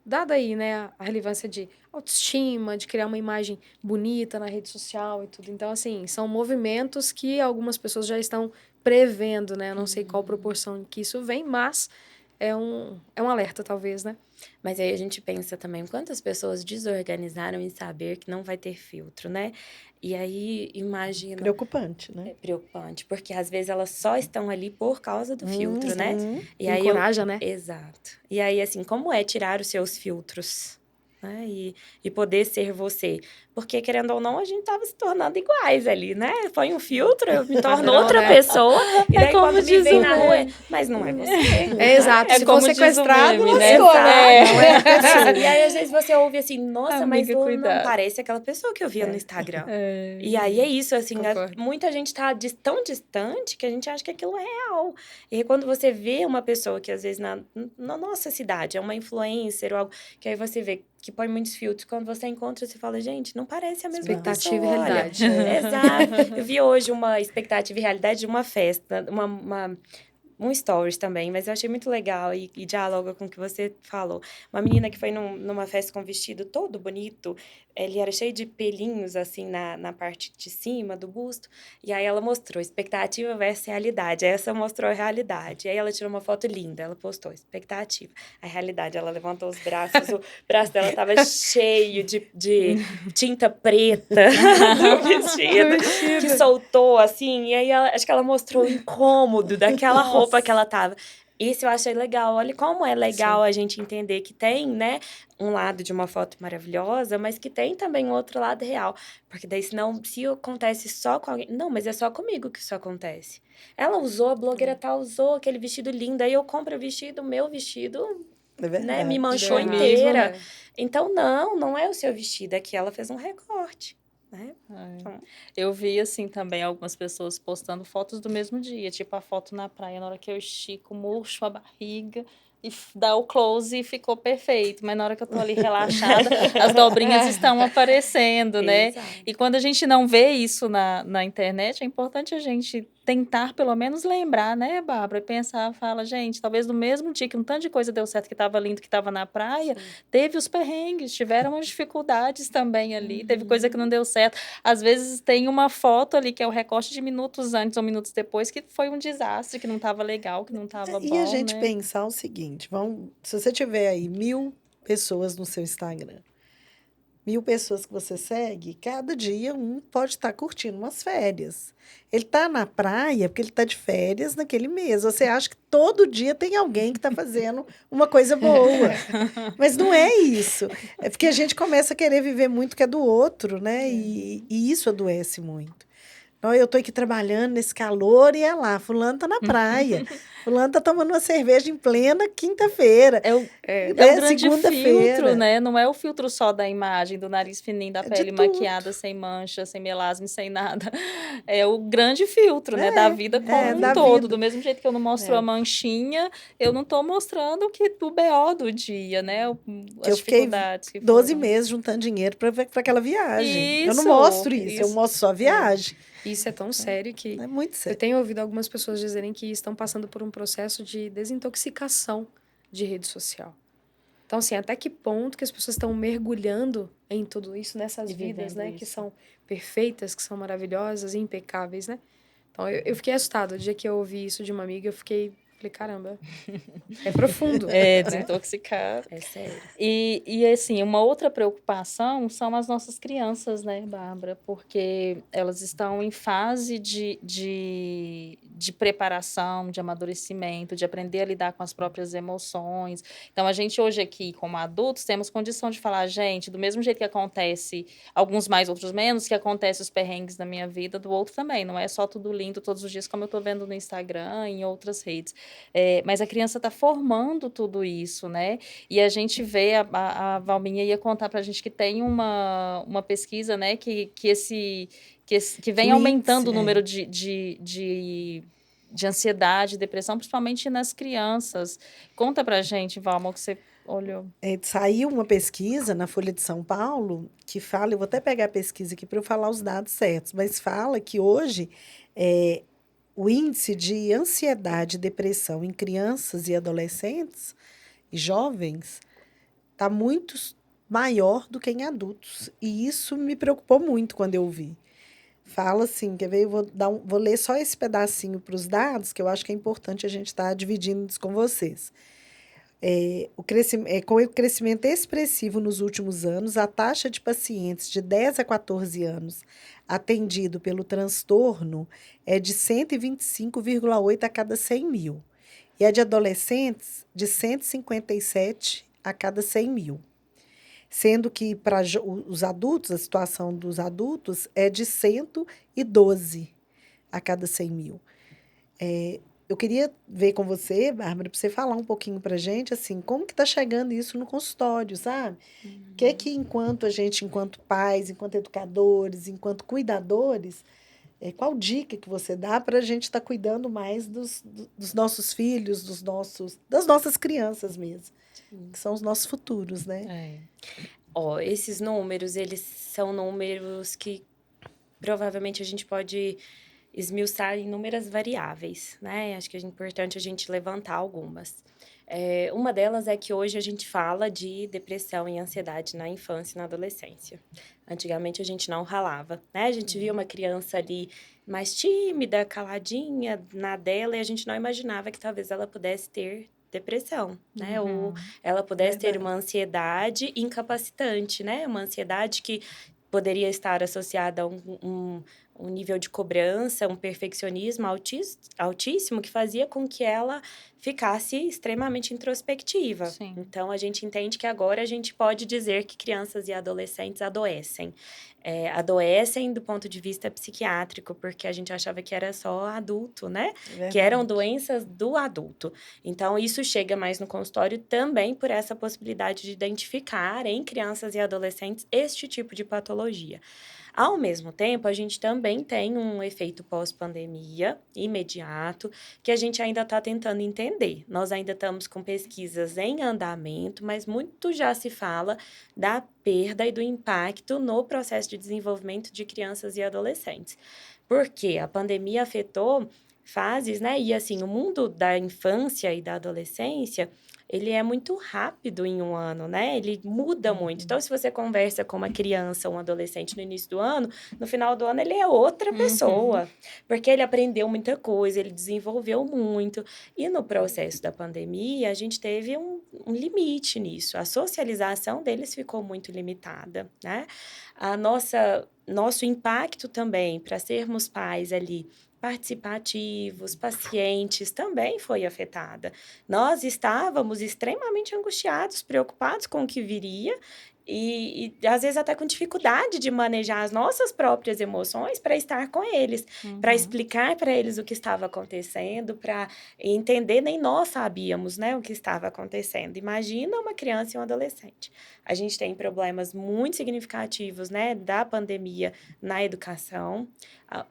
dada aí, né, a relevância de autoestima, de criar uma imagem bonita na rede social e tudo. Então, assim, são movimentos que algumas pessoas já estão prevendo, né? Eu não sei qual proporção que isso vem, mas é um alerta, talvez, né? Mas aí a gente pensa também quantas pessoas desorganizaram em saber que não vai ter filtro, né? E aí, imagina, Preocupante, né? é preocupante, porque às vezes elas só estão ali por causa do filtro, né? Uhum. E aí eu... Encoraja, né? Exato. E aí, assim, como é tirar os seus filtros, né? E poder ser você? Porque, querendo ou não, a gente tava se tornando iguais ali, né? Põe um filtro, eu me torno Padrão, outra né? pessoa, e daí como quando me diz vem o na rua, meme. mas não é você. É exato. É Se como for diz o sequestrado, meme, né? lascou, né? É. Não é a pessoa. E aí, às vezes, você ouve assim, nossa, mas Amiga, não cuidado. parece aquela pessoa que eu via no Instagram. É. E aí é isso, assim, Concordo. muita gente tá tão distante que a gente acha que aquilo é real. E aí, quando você vê uma pessoa que, às vezes, na nossa cidade, é uma influencer ou algo, que aí você vê que põe muitos filtros, quando você encontra, você fala, gente, não parece a mesma Expectativa e pessoa, olha. realidade. Exato. Eu vi hoje uma expectativa e realidade de uma festa, um stories também, mas eu achei muito legal e dialoga com o que você falou. Uma menina que foi numa festa com um vestido todo bonito, ele era cheio de pelinhos, assim, na parte de cima do busto, e aí ela mostrou expectativa versus realidade. Aí essa mostrou a realidade. E aí ela tirou uma foto linda, ela postou expectativa. A realidade, ela levantou os braços, o braço dela tava cheio de tinta preta do vestido, que soltou, assim, e aí acho que ela mostrou o incômodo daquela roupa que ela tava. Isso eu achei legal. Olha como é legal a gente entender que tem, né, um lado de uma foto maravilhosa, mas que tem também um outro lado real. Porque daí, senão, se acontece só com alguém... Não, mas é só comigo que isso acontece. Ela usou, a blogueira tal, usou aquele vestido lindo, aí eu compro o vestido, meu vestido, É verdade. né, me manchou É mesmo, inteira. né? Então, não é o seu vestido, é que ela fez um recorte, né? É. Então, Eu vi, assim, também algumas pessoas postando fotos do mesmo dia. Tipo, a foto na praia, na hora que eu estico, murcho a barriga e dá o close e ficou perfeito. Mas na hora que eu tô ali relaxada, as dobrinhas estão aparecendo, né? exato. E quando a gente não vê isso na internet, é importante a gente tentar, pelo menos, lembrar, né, Bárbara? E pensar, fala, gente, talvez no mesmo dia que um tanto de coisa deu certo, que tava lindo, que tava na praia, teve os perrengues, tiveram as dificuldades também ali, teve coisa que não deu certo. Às vezes tem uma foto ali que é o recorte de minutos antes ou minutos depois que foi um desastre, que não estava legal, que não estava E a bom, gente né? pensar o seguinte, se você tiver aí 1.000 pessoas no seu Instagram, 1.000 pessoas que você segue, cada dia um pode estar curtindo umas férias. Ele está na praia porque ele está de férias naquele mês. Você acha que todo dia tem alguém que está fazendo uma coisa boa. Mas não é isso. É porque a gente começa a querer viver muito que é do outro, né? E isso adoece muito. Então, eu estou aqui trabalhando nesse calor e é lá, fulano está na praia. Fulano está tomando uma cerveja em plena quinta-feira. É o né? grande Segunda-feira. filtro, né? Não é o filtro só da imagem, do nariz fininho, da de pele tudo. maquiada, sem mancha, sem melasma, sem nada. É o grande filtro, né? Da vida como um da todo. vida. Do mesmo jeito que eu não mostro a manchinha, eu não estou mostrando o BO do dia, né? Que As eu fiquei dificuldades que 12 foram. meses juntando dinheiro para aquela viagem. Eu não Isso, mostro isso, eu isso. mostro só a viagem. Isso é tão sério que É muito eu sério. tenho ouvido algumas pessoas dizerem que estão passando por um processo de desintoxicação de rede social. Então, assim, até que ponto que as pessoas estão mergulhando em tudo isso, nessas E vidas, vivendo né? Que isso. são perfeitas, que são maravilhosas, impecáveis, né? Então, eu fiquei assustada. O dia que eu ouvi isso de uma amiga, falei, caramba, é profundo. É, né? desintoxicar. É sério. E assim, uma outra preocupação são as nossas crianças, né, Bárbara? Porque elas estão em fase de preparação, de amadurecimento, de aprender a lidar com as próprias emoções. Então, a gente hoje aqui, como adultos, temos condição de falar, gente, do mesmo jeito que acontece, alguns mais, outros menos, que acontece os perrengues na minha vida, do outro também. Não é só tudo lindo todos os dias, como eu estou vendo no Instagram e em outras redes. Mas a criança está formando tudo isso, né? E a gente vê, a Valminha ia contar para a gente que tem uma pesquisa, né, que vem O aumentando índice, o número de ansiedade, depressão, principalmente nas crianças. Conta pra gente, Valma, o que você olhou. Saiu uma pesquisa na Folha de São Paulo que fala, eu vou até pegar a pesquisa aqui para eu falar os dados certos, mas fala que hoje o índice de ansiedade e depressão em crianças e adolescentes e jovens está muito maior do que em adultos. E isso me preocupou muito quando eu vi. Fala assim, quer ver? Eu vou ler só esse pedacinho para os dados, que eu acho que é importante a gente estar dividindo isso com vocês. Com o crescimento expressivo nos últimos anos, a taxa de pacientes de 10 a 14 anos atendido pelo transtorno é de 125,8 a cada 100 mil, e a de adolescentes de 157 a cada 100 mil. Sendo que para os adultos, a situação dos adultos é de 112 a cada 100 mil. Eu queria ver com você, Bárbara, para você falar um pouquinho para a gente, assim, como que está chegando isso no consultório, sabe? O que enquanto a gente, enquanto pais, enquanto educadores, enquanto cuidadores, qual dica que você dá para a gente estar cuidando mais dos nossos filhos, das nossas crianças mesmo, que são os nossos futuros, né? Ó, esses números, eles são números que provavelmente a gente pode esmiuçar inúmeras variáveis, né? Acho que é importante a gente levantar algumas. Uma delas é que hoje a gente fala de depressão e ansiedade na infância e na adolescência. Antigamente a gente não ralava, né? A gente via uma criança ali mais tímida, caladinha, na dela, e a gente não imaginava que talvez ela pudesse ter depressão, né? Ou ela pudesse ter uma ansiedade incapacitante, né? Uma ansiedade que poderia estar associada a um nível de cobrança, um perfeccionismo altíssimo que fazia com que ela ficasse extremamente introspectiva. Sim. Então, a gente entende que agora a gente pode dizer que crianças e adolescentes adoecem. Adoecem do ponto de vista psiquiátrico, porque a gente achava que era só adulto, né? Que eram doenças do adulto. Então, isso chega mais no consultório também por essa possibilidade de identificar em crianças e adolescentes este tipo de patologia. Ao mesmo tempo, a gente também tem um efeito pós-pandemia imediato que a gente ainda está tentando entender. Nós ainda estamos com pesquisas em andamento, mas muito já se fala da perda e do impacto no processo de desenvolvimento de crianças e adolescentes. Porque a pandemia afetou fases, né? E assim, o mundo da infância e da adolescência, ele é muito rápido em um ano, né? Ele muda muito. Então, se você conversa com uma criança, um adolescente no início do ano, no final do ano ele é outra pessoa. Porque ele aprendeu muita coisa, ele desenvolveu muito. E no processo da pandemia, a gente teve um limite nisso. A socialização deles ficou muito limitada, né? Nosso impacto também para sermos pais ali participativos, pacientes, também foi afetada. Nós estávamos extremamente angustiados, preocupados com o que viria e às vezes até com dificuldade de manejar as nossas próprias emoções para estar com eles, para explicar para eles o que estava acontecendo, para entender, nem nós sabíamos, né, o que estava acontecendo. Imagina uma criança e um adolescente. A gente tem problemas muito significativos, né, da pandemia na educação.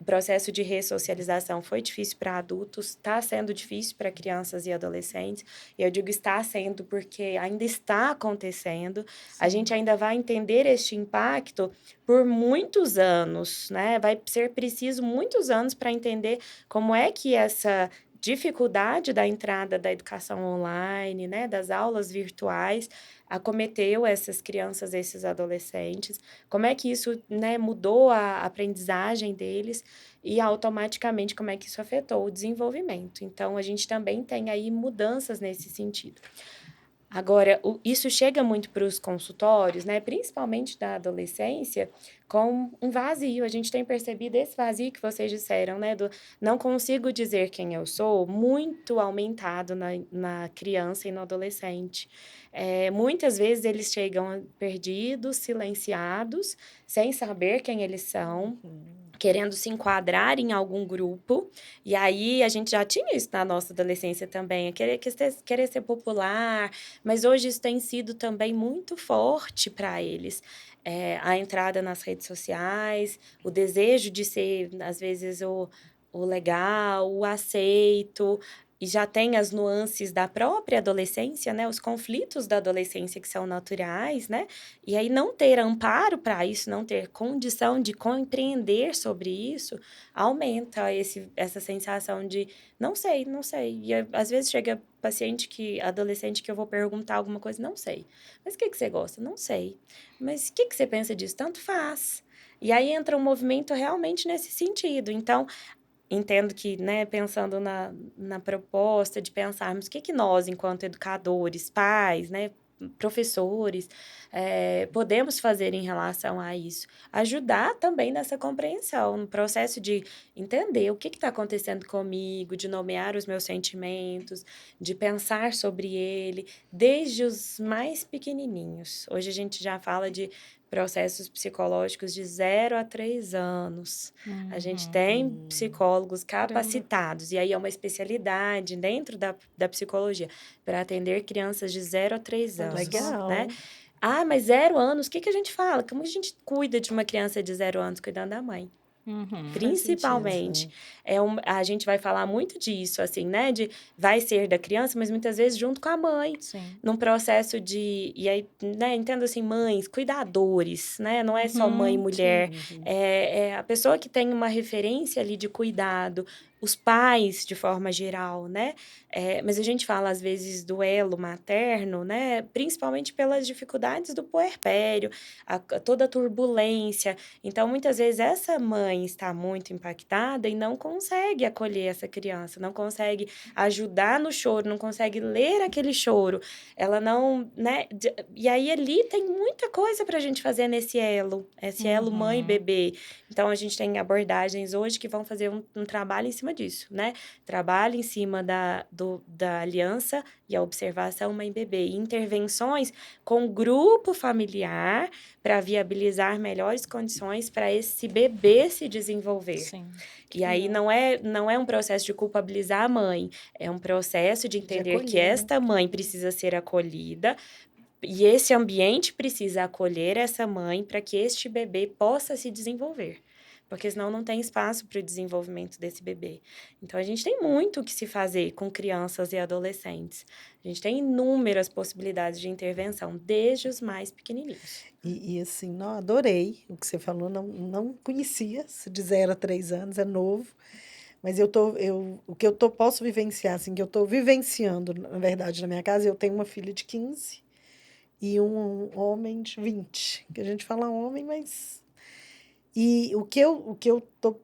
O processo de ressocialização foi difícil para adultos, está sendo difícil para crianças e adolescentes. E eu digo está sendo porque ainda está acontecendo. Sim. A gente ainda vai entender este impacto por muitos anos, né? Vai ser preciso muitos anos para entender como é que essa dificuldade da entrada da educação online, né, das aulas virtuais, acometeu essas crianças, esses adolescentes, como é que isso, né, mudou a aprendizagem deles e automaticamente como é que isso afetou o desenvolvimento. Então, a gente também tem aí mudanças nesse sentido. Agora, isso chega muito para os consultórios, né, principalmente da adolescência, com um vazio. A gente tem percebido esse vazio que vocês disseram, né, do não consigo dizer quem eu sou, muito aumentado na criança e no adolescente. Muitas vezes eles chegam perdidos, silenciados, sem saber quem eles são, querendo se enquadrar em algum grupo. E aí, a gente já tinha isso na nossa adolescência também, querer ser popular, mas hoje isso tem sido também muito forte para eles. A entrada nas redes sociais, o desejo de ser, às vezes, o legal, o aceito, e já tem as nuances da própria adolescência, né? Os conflitos da adolescência que são naturais, né? E aí não ter amparo para isso, não ter condição de compreender sobre isso, aumenta essa sensação de não sei, não sei. E às vezes chega adolescente que eu vou perguntar alguma coisa, não sei. Mas o que você gosta? Não sei. Mas o que você pensa disso? Tanto faz. E aí entra um movimento realmente nesse sentido. Então, entendo que, né, pensando na proposta de pensarmos o que nós, enquanto educadores, pais, né, professores, podemos fazer em relação a isso. Ajudar também nessa compreensão, no processo de entender o que está acontecendo comigo, de nomear os meus sentimentos, de pensar sobre ele, desde os mais pequenininhos. Hoje a gente já fala de processos psicológicos de 0 a 3 anos. A gente tem psicólogos capacitados, e aí é uma especialidade dentro da psicologia, para atender crianças de 0 a 3 anos, Legal. né? Ah, mas 0 anos, o que a gente fala? Como a gente cuida de uma criança de 0 anos cuidando da mãe? Principalmente. A gente vai falar muito disso, assim, né? Vai ser da criança, mas muitas vezes junto com a mãe. Sim. Num processo de... E aí, né? Entendo assim, mães, cuidadores, né? Não é só mãe e mulher. É a pessoa que tem uma referência ali de cuidado. Os pais, de forma geral, né? Mas a gente fala, às vezes, do elo materno, né? Principalmente pelas dificuldades do puerpério, toda a turbulência. Então, muitas vezes, essa mãe está muito impactada e não consegue acolher essa criança, não consegue ajudar no choro, não consegue ler aquele choro. Ela não, né? E aí, ali tem muita coisa para a gente fazer nesse elo, esse elo mãe e bebê. Então, a gente tem abordagens hoje que vão fazer um trabalho em cima disso, né? Trabalho em cima da aliança e a observação mãe-bebê. E intervenções com o grupo familiar para viabilizar melhores condições para esse bebê se desenvolver. Sim. E aí não é um processo de culpabilizar a mãe, é um processo de entender acolher, que esta mãe precisa ser acolhida, e esse ambiente precisa acolher essa mãe para que este bebê possa se desenvolver. Porque senão não tem espaço para o desenvolvimento desse bebê. Então, a gente tem muito o que se fazer com crianças e adolescentes. A gente tem inúmeras possibilidades de intervenção, desde os mais pequenininhos. E assim, não, adorei o que você falou, não conhecia, de 0 a 3 anos, é novo. Mas o que posso vivenciar, assim, que eu estou vivenciando, na verdade, na minha casa, eu tenho uma filha de 15 e um homem de 20. Que a gente fala homem, mas... E o que eu tô...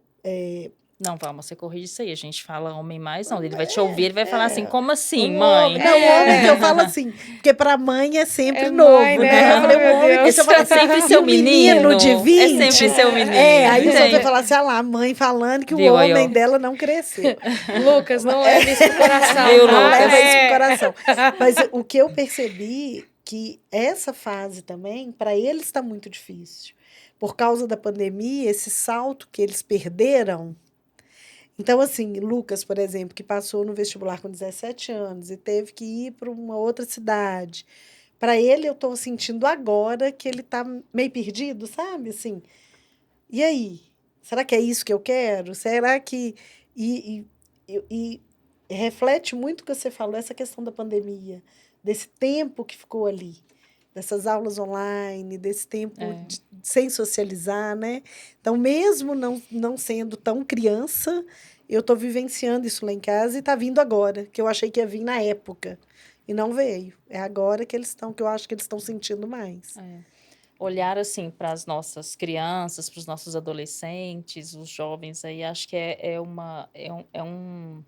Não, vamos, você corrige isso aí. A gente fala homem mais, não. Ele vai te ouvir, ele vai falar assim, como assim, Um mãe? homem, não, homem que eu falo assim, porque para mãe é sempre É novo, mãe, né? né? Eu falei, Meu um homem, Deus. porque eu falo É sempre seu um menino de 20. É sempre seu menino. Aí você vai Entende? falar assim, ah lá, a mãe falando que Viu o aí, ó? homem dela não cresceu. Lucas, não leve isso pro coração. Viu, Não Lucas? leva isso pro coração. Mas o que eu percebi que essa fase também, para eles está muito difícil. Por causa da pandemia, esse salto que eles perderam. Então, assim, Lucas, por exemplo, que passou no vestibular com 17 anos e teve que ir para uma outra cidade. Para ele, eu estou sentindo agora que ele está meio perdido, sabe? Assim, e aí? Será que é isso que eu quero? Será que... E reflete muito o que você falou, essa questão da pandemia, desse tempo que ficou ali, dessas aulas online, desse tempo sem socializar, né? Então, mesmo não sendo tão criança, eu estou vivenciando isso lá em casa e está vindo agora, que eu achei que ia vir na época. E não veio. É agora que eu acho que eles estão sentindo mais. Olhar assim para as nossas crianças, para os nossos adolescentes, os jovens aí, acho que é um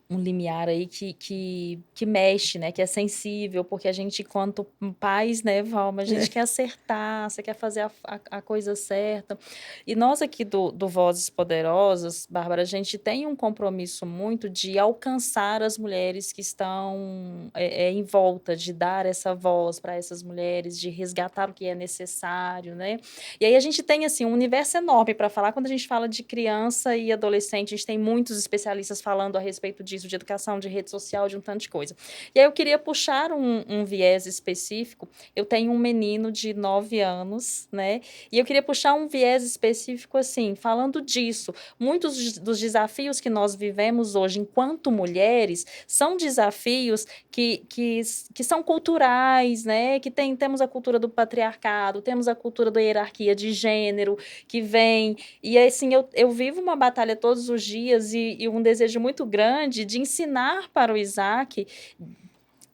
limiar aí que mexe, né? Que é sensível, porque a gente, enquanto pais, né, Valma, a gente quer acertar, você quer fazer a coisa certa. E nós aqui do Vozes Poderosas, Bárbara, a gente tem um compromisso muito de alcançar as mulheres que estão em volta, de dar essa voz para essas mulheres, de resgatar o que é necessário, né? E aí a gente tem, assim, um universo enorme para falar. Quando a gente fala de criança e adolescente, a gente tem muitos especialistas falando a respeito disso, de educação, de rede social, de um tanto de coisa. E aí eu queria puxar um viés específico. Eu tenho um menino de 9 anos, né? E eu queria puxar um viés específico, assim, falando disso. Muitos dos desafios que nós vivemos hoje enquanto mulheres são desafios que são culturais, né? Que temos a cultura do patriarcado, temos a cultura da hierarquia de gênero, que vem... E, assim, eu vivo uma batalha todos os dias e um desejo muito grande de ensinar para o Isaac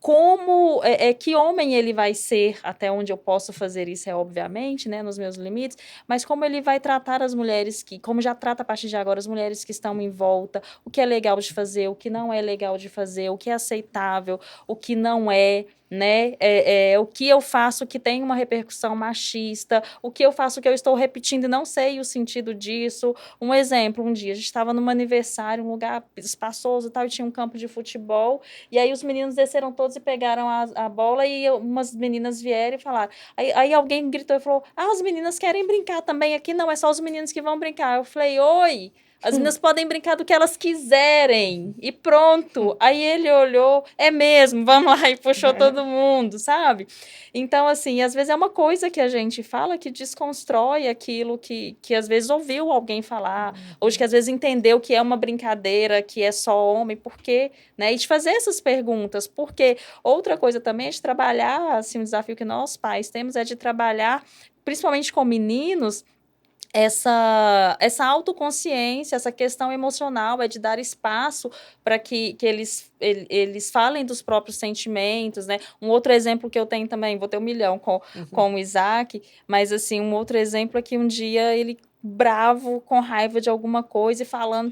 como, que homem ele vai ser, até onde eu posso fazer isso obviamente, né, nos meus limites, mas como ele vai tratar as mulheres como já trata a partir de agora as mulheres que estão em volta, o que é legal de fazer, o que não é legal de fazer, o que é aceitável, o que não é, né, o que eu faço que tem uma repercussão machista, o que eu faço que eu estou repetindo e não sei o sentido disso. Um exemplo, um dia a gente estava num aniversário, um lugar espaçoso e tal, e tinha um campo de futebol, e aí os meninos desceram todos e pegaram a bola, e umas meninas vieram e falaram, aí alguém gritou e falou, as meninas querem brincar também aqui, não, é só os meninos que vão brincar. Eu falei, oi, as meninas podem brincar do que elas quiserem, e pronto. Aí ele olhou, é mesmo, vamos lá, e puxou todo mundo, sabe? Então, assim, às vezes é uma coisa que a gente fala que desconstrói aquilo que às vezes ouviu alguém falar, ou que às vezes entendeu que é uma brincadeira, que é só homem, por quê? Né? E de fazer essas perguntas, porque outra coisa também é de trabalhar, assim, um desafio que nós pais temos é de trabalhar, principalmente com meninos, essa autoconsciência, essa questão emocional, é de dar espaço para que eles falem dos próprios sentimentos, né? Um outro exemplo que eu tenho também, vou ter 1 milhão com o Isaac, mas assim, um outro exemplo é que um dia ele bravo, com raiva de alguma coisa e falando,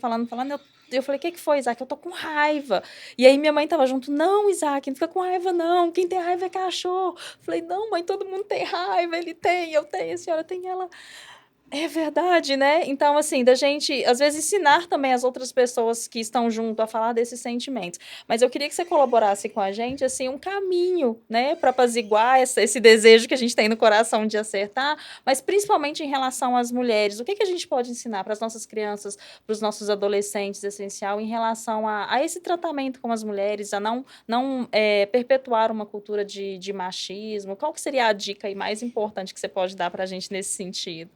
eu falei, o que foi, Isaac? Eu tô com raiva. E aí minha mãe tava junto, não, Isaac, não fica com raiva não, quem tem raiva é cachorro. Eu falei, não, mãe, todo mundo tem raiva, ele tem, eu tenho, a senhora tem, ela... É verdade, né? Então, assim, da gente, às vezes, ensinar também as outras pessoas que estão junto a falar desses sentimentos. Mas eu queria que você colaborasse com a gente, assim, um caminho, né, para apaziguar esse desejo que a gente tem no coração de acertar, mas principalmente em relação às mulheres. O que a gente pode ensinar para as nossas crianças, para os nossos adolescentes, essencial, em relação a esse tratamento com as mulheres, a não perpetuar uma cultura de machismo? Qual que seria a dica aí mais importante que você pode dar para a gente nesse sentido?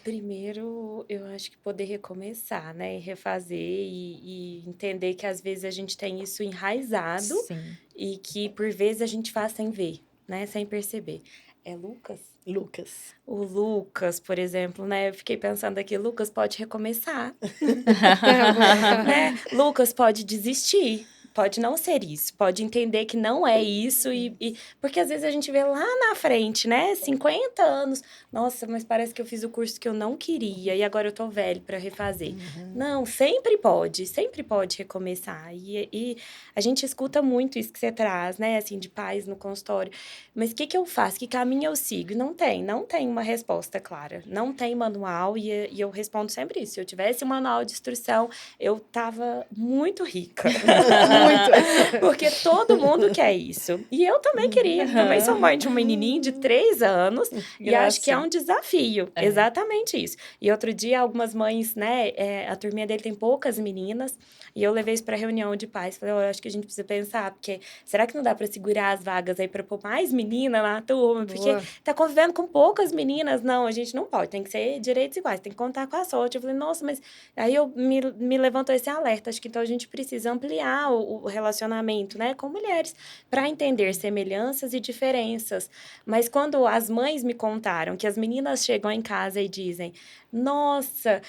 Primeiro, eu acho que poder recomeçar, né? E refazer e entender que às vezes a gente tem isso enraizado. Sim. E que por vezes a gente faz sem ver, né? Sem perceber. É Lucas? Lucas. O Lucas, por exemplo, né? Eu fiquei pensando aqui, Lucas pode recomeçar. Né? Lucas pode desistir. Pode não ser isso, pode entender que não é isso, porque às vezes a gente vê lá na frente, né? 50 anos, nossa, mas parece que eu fiz o curso que eu não queria e agora eu tô velho para refazer. Não, sempre pode recomeçar. E a gente escuta muito isso que você traz, né? Assim, de pais no consultório. Mas o que eu faço? Que caminho eu sigo? Não tem uma resposta clara. Não tem manual e eu respondo sempre isso. Se eu tivesse um manual de instrução, eu tava muito rica. Muito. Porque todo mundo quer isso. E eu também queria. Também sou mãe de um menininho de 3 anos. E acho que é um desafio. É. Exatamente isso. E outro dia, algumas mães, né? A turminha dele tem poucas meninas. E eu levei isso pra reunião de pais. Falei, eu acho que a gente precisa pensar. Porque será que não dá pra segurar as vagas aí pra pôr mais menina na turma? Porque tá convivendo com poucas meninas. Não, a gente não pode. Tem que ser direitos iguais. Tem que contar com a sorte. Eu falei, nossa, mas... Aí me levantou esse alerta. Acho que então a gente precisa ampliar o relacionamento, né, com mulheres, para entender semelhanças e diferenças. Mas quando as mães me contaram que as meninas chegam em casa e dizem, nossa,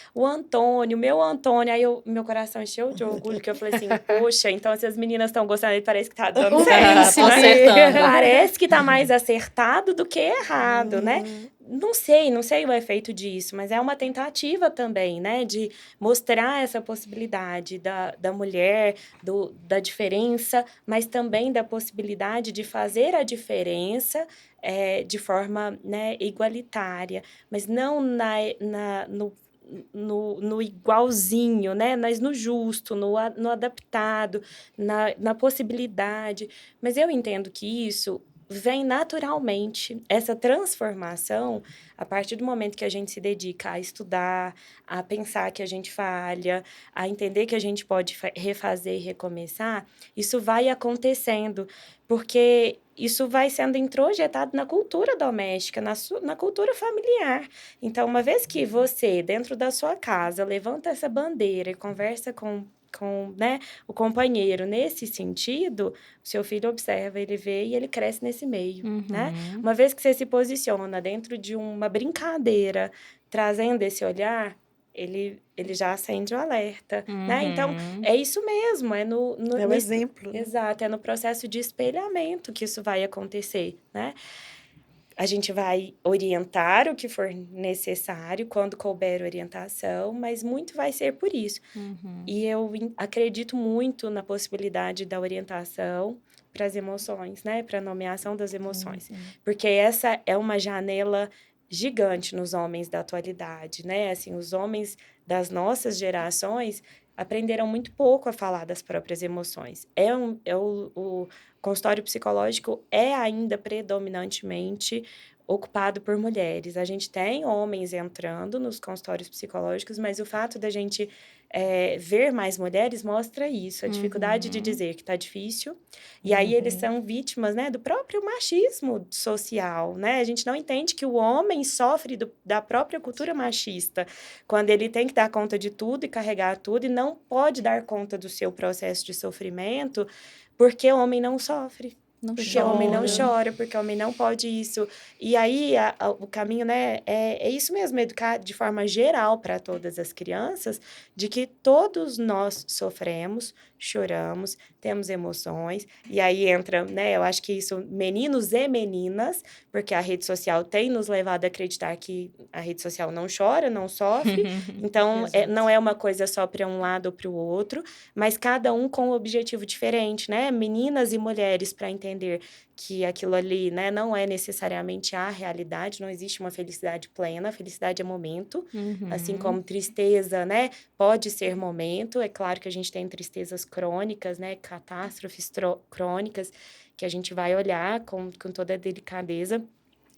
meu Antônio, aí meu coração encheu de orgulho, que eu falei assim, poxa, então se as meninas estão gostando, ele parece que tá dando certo. Acertando. Parece que tá mais acertado do que errado, né? Não sei o efeito disso, mas é uma tentativa também, né, de mostrar essa possibilidade da mulher, da diferença, mas também da possibilidade de fazer a diferença de forma, né, igualitária, mas não no igualzinho, né, mas no justo, no adaptado, na possibilidade. Mas eu entendo que isso vem naturalmente, essa transformação, a partir do momento que a gente se dedica a estudar, a pensar que a gente falha, a entender que a gente pode refazer e recomeçar, isso vai acontecendo, porque isso vai sendo introjetado na cultura doméstica, na cultura familiar. Então, uma vez que você, dentro da sua casa, levanta essa bandeira e conversa com né, o companheiro nesse sentido, o seu filho observa, ele vê e ele cresce nesse meio, né? Uma vez que você se posiciona dentro de uma brincadeira, trazendo esse olhar, ele já acende o alerta, né? Então, é isso mesmo, é É o exemplo, né? Exato, é no processo de espelhamento que isso vai acontecer, né? A gente vai orientar o que for necessário, quando couber orientação, mas muito vai ser por isso. E eu acredito muito na possibilidade da orientação para as emoções, né? Para a nomeação das emoções. Porque essa é uma janela gigante nos homens da atualidade, né? Assim, os homens das nossas gerações aprenderam muito pouco a falar das próprias emoções. O consultório psicológico é ainda predominantemente ocupado por mulheres. A gente tem homens entrando nos consultórios psicológicos, mas o fato da gente ver mais mulheres mostra isso, a dificuldade de dizer que está difícil. E aí eles são vítimas, né, do próprio machismo social, né? A gente não entende que o homem sofre da própria cultura machista, quando ele tem que dar conta de tudo e carregar tudo e não pode dar conta do seu processo de sofrimento, porque o homem não sofre. Porque o homem não chora, porque o homem não pode isso. E aí, o caminho, né, é isso mesmo, educar de forma geral para todas as crianças, de que todos nós sofremos, choramos, temos emoções. E aí entra, né, eu acho que isso, meninos e meninas, porque a rede social tem nos levado a acreditar que a rede social não chora, não sofre. Então, não é uma coisa só para um lado ou para o outro, mas cada um com um objetivo diferente, né? Meninas e mulheres para entender que aquilo ali, né, não é necessariamente a realidade, não existe uma felicidade plena, a felicidade é momento, assim como tristeza, né, pode ser momento. É claro que a gente tem tristezas crônicas, né, catástrofes crônicas, que a gente vai olhar com toda a delicadeza,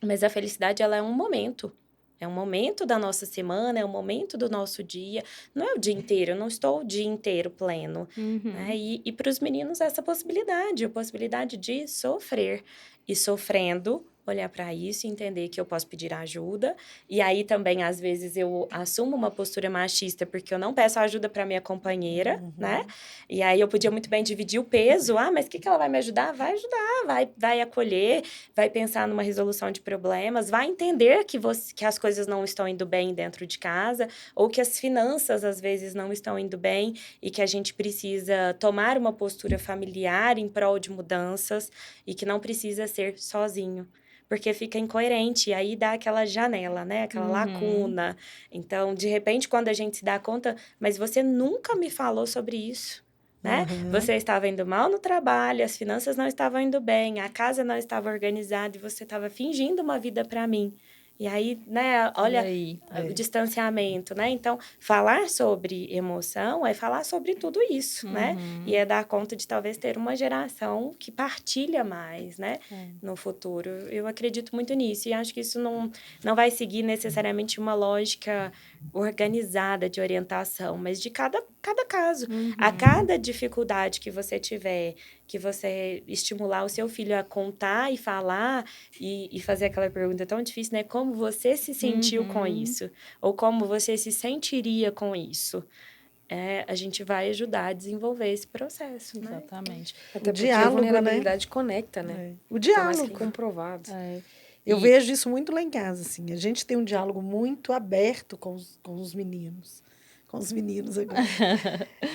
mas a felicidade, ela é um momento. É um momento da nossa semana, é um momento do nosso dia. Não é o dia inteiro, eu não estou o dia inteiro pleno. Né? E para os meninos, essa possibilidade, a possibilidade de sofrer. E sofrendo, olhar para isso e entender que eu posso pedir ajuda. E aí também, às vezes, eu assumo uma postura machista porque eu não peço ajuda para minha companheira, né? E aí eu podia muito bem dividir o peso. Ah, mas o que ela vai me ajudar? Vai ajudar, vai acolher, vai pensar numa resolução de problemas, vai entender que as coisas não estão indo bem dentro de casa, ou que as finanças, às vezes, não estão indo bem e que a gente precisa tomar uma postura familiar em prol de mudanças e que não precisa ser sozinho. Porque fica incoerente, e aí dá aquela janela, né? Aquela lacuna. Então, de repente, quando a gente se dá conta, mas você nunca me falou sobre isso, né? Você estava indo mal no trabalho, as finanças não estavam indo bem, a casa não estava organizada e você estava fingindo uma vida para mim. E aí, né, olha o distanciamento, né? Então, falar sobre emoção é falar sobre tudo isso, né? E é dar conta de talvez ter uma geração que partilha mais, né? No futuro. Eu acredito muito nisso e acho que isso não vai seguir necessariamente uma lógica organizada de orientação, mas de cada caso. A cada dificuldade que você tiver, que você estimular o seu filho a contar e falar e fazer aquela pergunta tão difícil, né? Como você se sentiu com isso? Ou como você se sentiria com isso? A gente vai ajudar a desenvolver esse processo, né? Exatamente. Até porque diálogo, a vulnerabilidade conecta, né? O Então, mais que diálogo. comprovado. Eu vejo isso muito lá em casa, assim. A gente tem um diálogo muito aberto com os meninos. Com os meninos agora.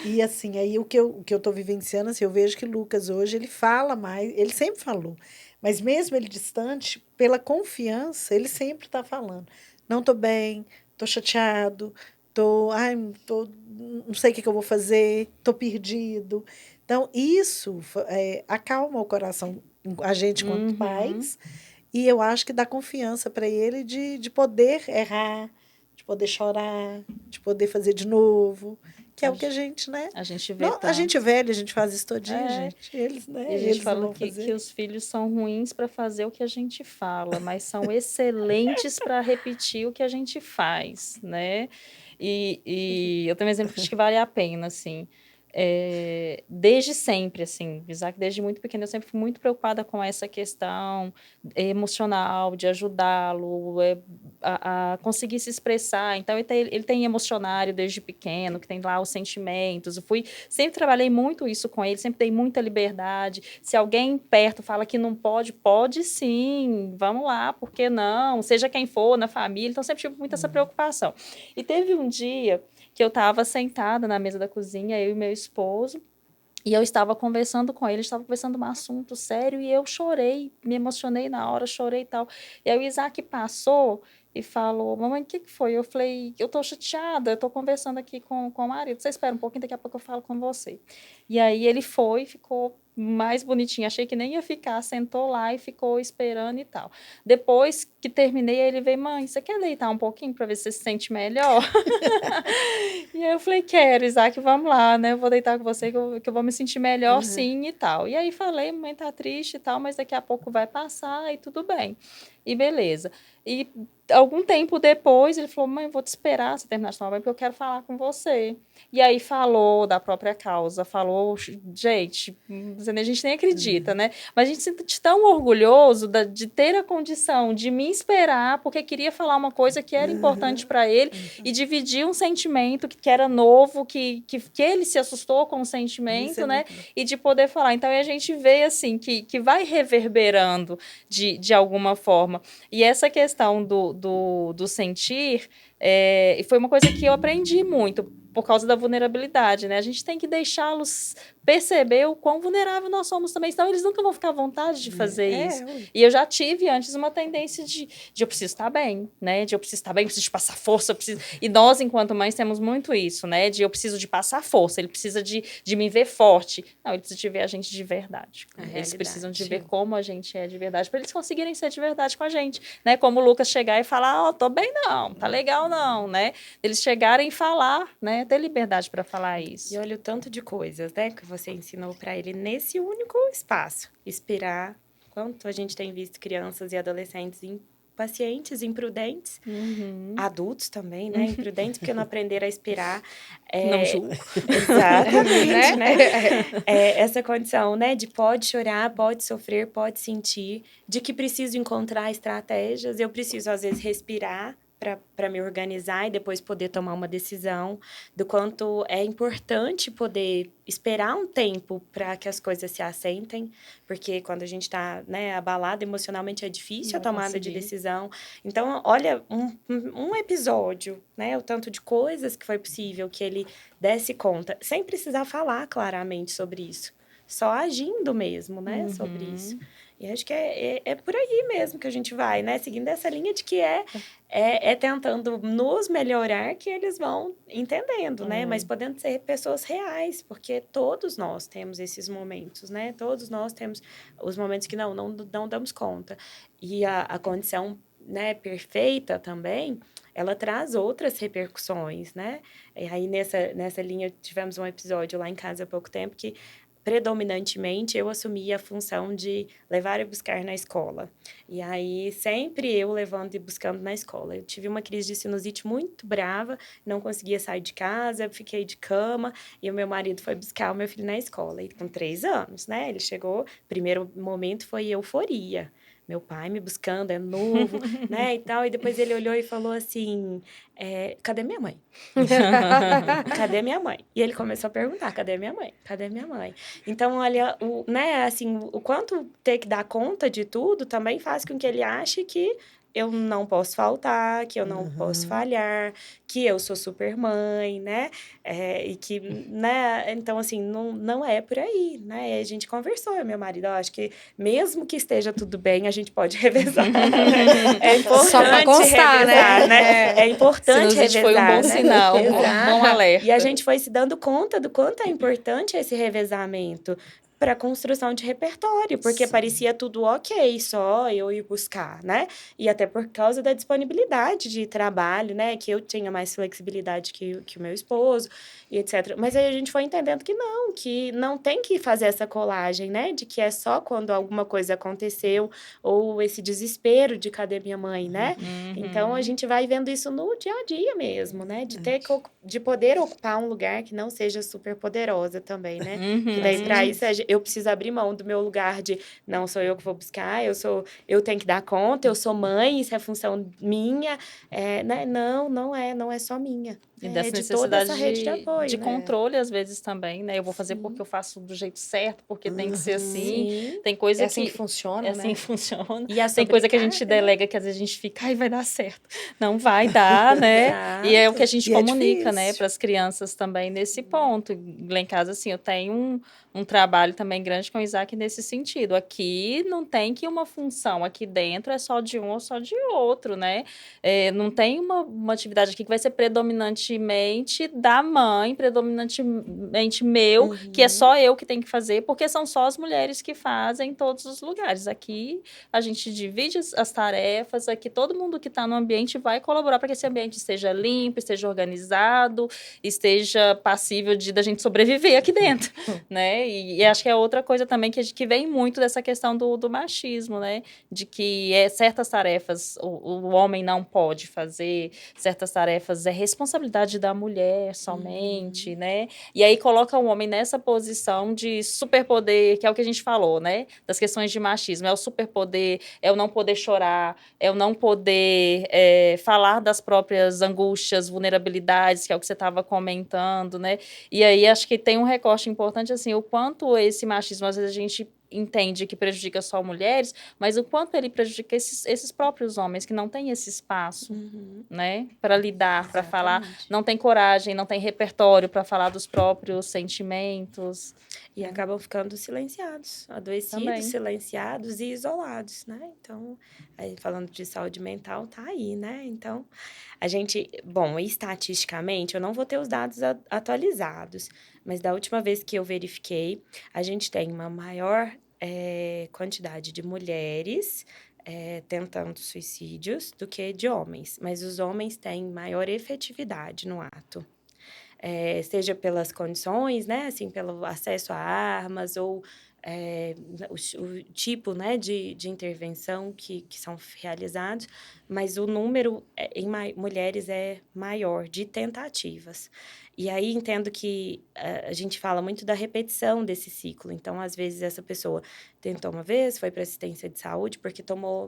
E, assim, aí o que eu tô vivenciando, assim, eu vejo que Lucas hoje, ele fala mais, ele sempre falou. Mas mesmo ele distante, pela confiança, ele sempre está falando. Não tô bem, tô chateado, não sei o que eu vou fazer, tô perdido. Então, isso acalma o coração, a gente quanto pais, e eu acho que dá confiança para ele de poder errar, de poder chorar, de poder fazer de novo, que é o que a gente, né? A gente vê Não, a gente é velha, a gente faz isso todinho, gente. Eles, né? E a gente Eles não fala vão fazer. que os filhos são ruins para fazer o que a gente fala, mas são excelentes para repetir o que a gente faz, né? E eu tenho um exemplo que acho que vale a pena, assim. desde sempre, assim, Isaac, desde muito pequeno, eu sempre fui muito preocupada com essa questão emocional, de ajudá-lo a conseguir se expressar. Então, ele tem emocionário desde pequeno, que tem lá os sentimentos. Sempre trabalhei muito isso com ele, sempre dei muita liberdade. Se alguém perto fala que não pode, pode sim, vamos lá, por que não? Seja quem for, na família. Então, sempre tive muito essa preocupação. E teve um dia que eu estava sentada na mesa da cozinha, eu e meu esposo, e eu estava conversando com ele, estava conversando um assunto sério, e eu chorei, me emocionei na hora, chorei e tal. E aí o Isaac passou e falou, mamãe, o que foi? Eu falei, eu tô chateada, eu tô conversando aqui com o marido, você espera um pouquinho, daqui a pouco eu falo com você. E aí ele ficou mais bonitinho, achei que nem ia ficar, sentou lá e ficou esperando e tal. Depois que terminei, ele veio, mãe, você quer deitar um pouquinho para ver se você se sente melhor? E aí eu falei, quero, Isaac, vamos lá, né? Eu vou deitar com você que eu vou me sentir melhor sim e tal. E aí falei, mãe tá triste e tal, mas daqui a pouco vai passar e tudo bem. E beleza. E algum tempo depois, ele falou, mãe, eu vou te esperar você terminar de tomar banho, porque eu quero falar com você. E aí falou da própria causa, falou, gente, a gente nem acredita, né? Mas a gente se sente tão orgulhoso de ter a condição de me esperar, porque queria falar uma coisa que era importante para ele, e dividir um sentimento que era novo, que ele se assustou com o sentimento, né? E de poder falar. Então, a gente vê, assim, que vai reverberando de alguma forma. E essa questão do sentir, foi uma coisa que eu aprendi muito, por causa da vulnerabilidade, né? A gente tem que deixá-los perceber o quão vulnerável nós somos também, senão eles nunca vão ficar à vontade de fazer isso. E eu já tive antes uma tendência de eu preciso estar bem, né? De eu preciso estar bem, preciso de passar força, E nós, enquanto mães, temos muito isso, né? De eu preciso de passar força, ele precisa de me ver forte. Não, ele precisa de ver a gente de verdade. Eles precisam de ver como a gente é de verdade, para eles conseguirem ser de verdade com a gente, né? Como o Lucas chegar e falar, tô bem não, tá legal não, né? Eles chegarem e falar, né? Ter liberdade para falar isso. E olha o tanto de coisas, né, que você ensinou para ele nesse único espaço. Esperar. Quanto a gente tem visto crianças e adolescentes impacientes, imprudentes. Adultos também, né? Imprudentes porque não aprenderam a esperar. Não julgo. Exatamente, né? Essa condição, né? De pode chorar, pode sofrer, pode sentir. De que preciso encontrar estratégias. Eu preciso, às vezes, respirar para me organizar e depois poder tomar uma decisão, do quanto é importante poder esperar um tempo para que as coisas se assentem, porque quando a gente está, né, abalado emocionalmente é difícil a tomada de decisão. Então, olha, um episódio, né, o tanto de coisas que foi possível que ele desse conta, sem precisar falar claramente sobre isso, só agindo mesmo, né, sobre isso. E acho que é por aí mesmo que a gente vai, né? Seguindo essa linha de que é tentando nos melhorar que eles vão entendendo, né? Mas podendo ser pessoas reais, porque todos nós temos esses momentos, né? Todos nós temos os momentos que não damos conta. E a condição, né, perfeita também, ela traz outras repercussões, né? E aí, nessa linha, tivemos um episódio lá em casa há pouco tempo que predominantemente, eu assumi a função de levar e buscar na escola. E aí, sempre eu levando e buscando na escola. Eu tive uma crise de sinusite muito brava, não conseguia sair de casa, fiquei de cama, e o meu marido foi buscar o meu filho na escola. E com 3 anos, né? Ele chegou, primeiro momento foi euforia. Meu pai me buscando, é novo, né, e tal. E depois ele olhou e falou assim, cadê minha mãe? Cadê minha mãe? E ele começou a perguntar, cadê minha mãe? Cadê minha mãe? Então, olha, né, assim, o quanto ter que dar conta de tudo também faz com que ele ache que eu não posso faltar, que eu não posso falhar, que eu sou super mãe, né? E que, né? Então, assim, não é por aí, né? E a gente conversou, eu e meu marido, eu acho que mesmo que esteja tudo bem, a gente pode revezar. É importante só pra constar, revezar, né? É importante revezar, foi um bom né? sinal, um bom alerta. E a gente foi se dando conta do quanto é importante esse revezamento, para construção de repertório, porque Sim. parecia tudo ok, só eu ir buscar, né? E até por causa da disponibilidade de trabalho, né? Que eu tinha mais flexibilidade que o meu esposo, e etc. Mas aí a gente foi entendendo que não tem que fazer essa colagem, né? De que é só quando alguma coisa aconteceu, ou esse desespero de cadê minha mãe, né? Então, a Uhum. gente vai vendo isso no dia a dia mesmo, né? De poder ocupar um lugar que não seja super poderosa também, né? Que daí, para Uhum. isso, eu preciso abrir mão do meu lugar de não sou eu que vou buscar, eu tenho que dar conta, eu sou mãe, isso é função minha. Né? Não é só minha. E É dessa de toda essa necessidade rede de de apoio, né? controle, às vezes, também, né? Eu vou fazer porque Sim, eu faço do jeito certo, porque tem que ser assim. sim. Tem É coisa assim que que é funciona, assim né? que funciona. E a Tem coisa que a gente sobrecarga, né? delega que às vezes a gente fica, ai, vai dar certo. Não vai dar, né? E é o que a Exato. gente E é comunica, né, para difícil. as crianças também nesse ponto. Lá em casa, assim, eu tenho um trabalho também grande com o Isaac nesse sentido. Aqui não tem que uma função, aqui dentro é só de um ou só de outro, né? Não tem uma atividade aqui que vai ser predominantemente da mãe, predominantemente meu, que é só eu que tenho que fazer, porque são só as mulheres que fazem em todos os lugares. Aqui a gente divide as tarefas, aqui todo mundo que está no ambiente vai colaborar para que esse ambiente esteja limpo, esteja organizado, esteja passível da gente sobreviver aqui dentro, né? E acho que é outra coisa também que vem muito dessa questão do machismo, né? De que certas tarefas o homem não pode fazer, certas tarefas é responsabilidade da mulher somente, né? E aí coloca o homem nessa posição de superpoder, que é o que a gente falou, né? Das questões de machismo. É o superpoder, é o não poder chorar, é o não poder falar das próprias angústias, vulnerabilidades, que é o que você estava comentando, né? E aí acho que tem um recorte importante, assim, o quanto esse machismo, às vezes a gente entende que prejudica só mulheres, mas o quanto ele prejudica esses próprios homens que não têm esse espaço, né, para lidar, para falar, Exatamente. não tem coragem, não tem repertório para falar dos próprios sentimentos. E acabam ficando silenciados, adoecidos, Também. silenciados e isolados, né? Então, aí, falando de saúde mental, tá aí, né? Então, bom, estatisticamente, eu não vou ter os dados atualizados, mas da última vez que eu verifiquei, a gente tem uma maior quantidade de mulheres tentando suicídios do que de homens, mas os homens têm maior efetividade no ato. Seja pelas condições, né, assim, pelo acesso a armas ou o tipo, né, de intervenção que são realizados, mas o número em mulheres é maior de tentativas. E aí entendo que a gente fala muito da repetição desse ciclo. Então, às vezes, essa pessoa tentou uma vez, foi para assistência de saúde, porque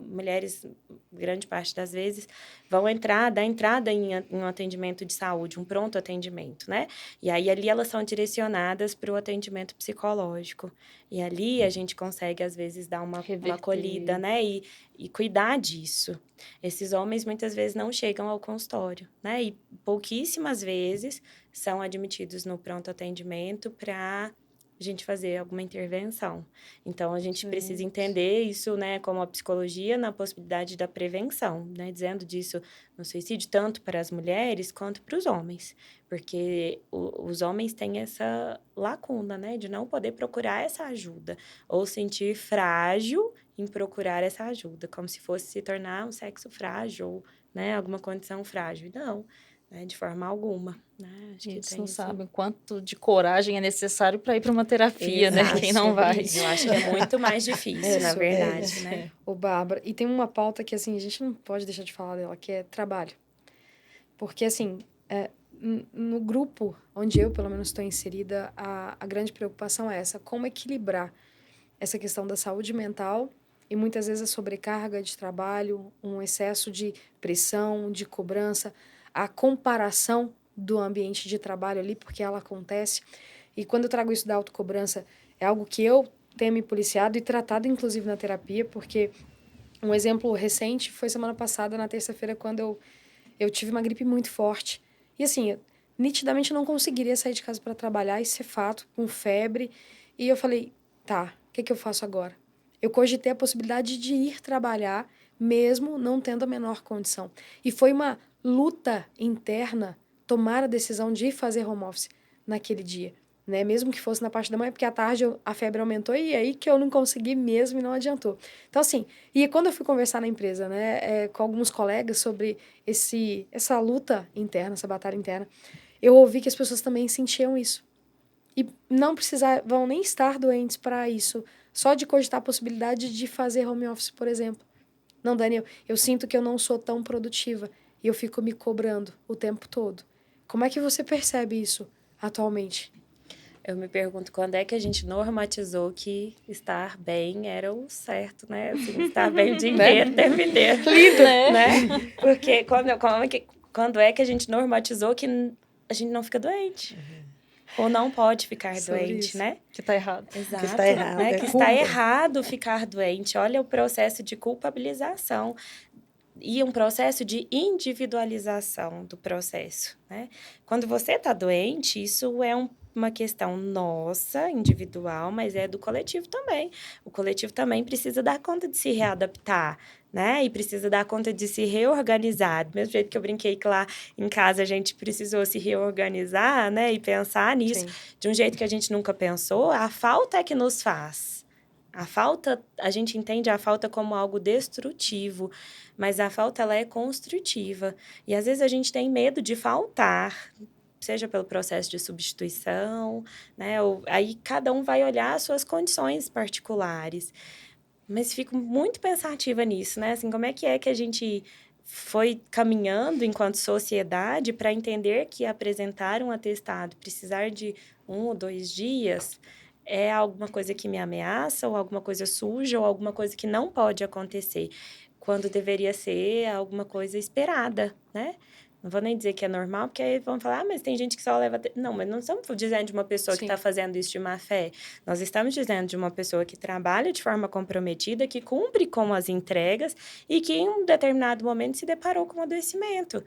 mulheres, grande parte das vezes, dar entrada em um atendimento de saúde, um pronto atendimento, né? E aí, ali, elas são direcionadas para o atendimento psicológico. E ali, a gente consegue, às vezes, dar uma acolhida, né? E cuidar disso. Esses homens, muitas vezes, não chegam ao consultório, né? E pouquíssimas vezes são admitidos no pronto atendimento para a gente fazer alguma intervenção. Então, a gente precisa entender isso, né, como a psicologia na possibilidade da prevenção, né, dizendo disso no suicídio, tanto para as mulheres quanto para os homens, porque os homens têm essa lacuna, né, de não poder procurar essa ajuda, ou sentir frágil em procurar essa ajuda, como se fosse se tornar um sexo frágil, ou, né, alguma condição frágil. Não, né, de forma alguma, né, acho que Isso, não tem esse... sabe o quanto de coragem é necessário para ir para uma terapia, né? Exato. Quem não vai. Eu acho que é muito mais difícil, na sobre verdade, isso. né? Ô, Bárbara, e tem uma pauta que, assim, a gente não pode deixar de falar dela, que é trabalho. Porque, assim, no grupo onde eu, pelo menos, estou inserida, a grande preocupação é essa, como equilibrar essa questão da saúde mental e, muitas vezes, a sobrecarga de trabalho, um excesso de pressão, de cobrança, a comparação do ambiente de trabalho ali, porque ela acontece. E quando eu trago isso da autocobrança, é algo que eu tenho me policiado e tratado, inclusive, na terapia, porque um exemplo recente foi semana passada, na terça-feira, quando eu tive uma gripe muito forte. E, assim, eu, nitidamente não conseguiria sair de casa para trabalhar, isso é fato, com febre. E eu falei, tá, o que eu faço agora? Eu cogitei a possibilidade de ir trabalhar, mesmo não tendo a menor condição. E foi uma luta interna tomar a decisão de ir fazer home office naquele dia. né? Mesmo que fosse na parte da manhã, porque à tarde a febre aumentou e aí que eu não consegui mesmo e não adiantou. Então, assim, e quando eu fui conversar na empresa, né, com alguns colegas sobre essa luta interna, essa batalha interna, eu ouvi que as pessoas também sentiam isso. E não precisavam nem estar doentes para isso, só de cogitar a possibilidade de fazer home office, por exemplo. Não, Daniel, eu sinto que eu não sou tão produtiva e eu fico me cobrando o tempo todo. Como é que você percebe isso atualmente? Eu me pergunto quando é que a gente normatizou que estar bem era o certo, né? Assim, estar bem o dia inteiro, o tempo inteiro. Né? Porque quando é que a gente normatizou que a gente não fica doente? Ou não pode ficar Sobre doente, isso. né? Que tá errado. Exato. está errado, Né? é Que culpa. está errado ficar doente. Olha o processo de culpabilização e um processo de individualização do processo, né? Quando você está doente, isso é uma questão nossa, individual, mas é do coletivo também. O coletivo também precisa dar conta de se readaptar, né? E precisa dar conta de se reorganizar. Do mesmo jeito que eu brinquei que lá em casa a gente precisou se reorganizar, né? E pensar nisso de um jeito que a gente nunca pensou, a falta é que nos faz. A falta, a gente entende a falta como algo destrutivo, mas a falta ela é construtiva. E às vezes a gente tem medo de faltar, seja pelo processo de substituição, né? Aí cada um vai olhar as suas condições particulares. Mas fico muito pensativa nisso, né? Assim, como é que a gente foi caminhando enquanto sociedade para entender que apresentar um atestado, precisar de 1 ou 2 dias, é alguma coisa que me ameaça, ou alguma coisa suja, ou alguma coisa que não pode acontecer, quando deveria ser alguma coisa esperada, né? Não vou nem dizer que é normal, porque aí vão falar, mas tem gente que só leva... Não, mas não estamos dizendo de uma pessoa que está fazendo isso de má fé. Nós estamos dizendo de uma pessoa que trabalha de forma comprometida, que cumpre com as entregas e que em um determinado momento se deparou com um adoecimento.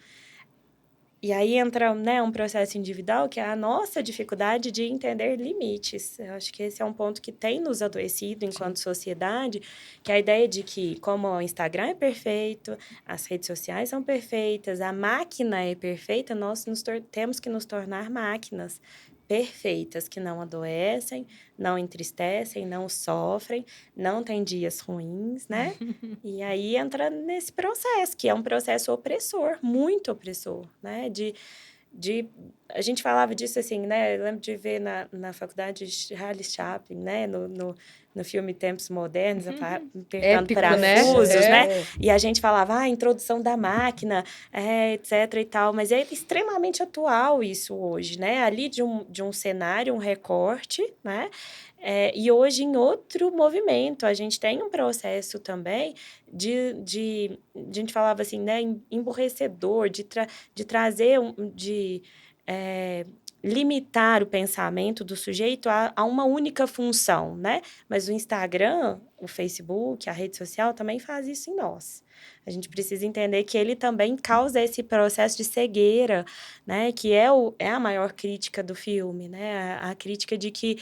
E aí entra, né, um processo individual, que é a nossa dificuldade de entender limites. Eu acho que esse é um ponto que tem nos adoecido enquanto sociedade, que é a ideia de que, como o Instagram é perfeito, as redes sociais são perfeitas, a máquina é perfeita, nós temos que nos tornar máquinas perfeitas, que não adoecem, não entristecem, não sofrem, não têm dias ruins, né? E aí entra nesse processo, que é um processo opressor, muito opressor, né? A gente falava disso assim, né? Eu lembro de ver na faculdade Charlie Chaplin, né? No filme Tempos Modernos, apertando Épico, parafusos, né? né? E a gente falava, a introdução da máquina, etc e tal. Mas é extremamente atual isso hoje, né? Ali de um cenário, um recorte, né? E hoje, em outro movimento, a gente tem um processo também a gente falava assim, né, emburrecedor, de trazer, limitar o pensamento do sujeito a uma única função, né? Mas o Instagram, o Facebook, a rede social também faz isso em nós. A gente precisa entender que ele também causa esse processo de cegueira, né? Que é a maior crítica do filme, né? A crítica de que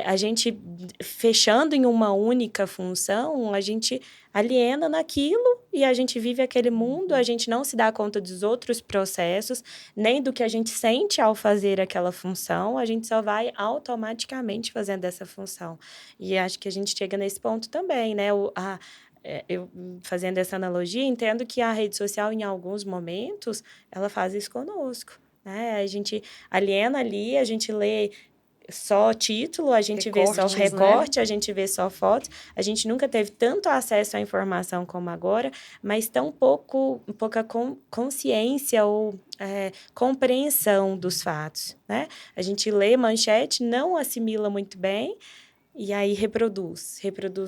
a gente, fechando em uma única função, a gente aliena naquilo e a gente vive aquele mundo, a gente não se dá conta dos outros processos, nem do que a gente sente ao fazer aquela função, a gente só vai automaticamente fazendo essa função. E acho que a gente chega nesse ponto também, né? Eu, fazendo essa analogia, entendo que a rede social, em alguns momentos, ela faz isso conosco, né? A gente aliena ali, a gente lê só título, a gente vê só recorte, né? A gente vê só fotos. A gente nunca teve tanto acesso à informação como agora, mas tão pouca consciência ou compreensão dos fatos, né? A gente lê manchete, não assimila muito bem, e aí reproduz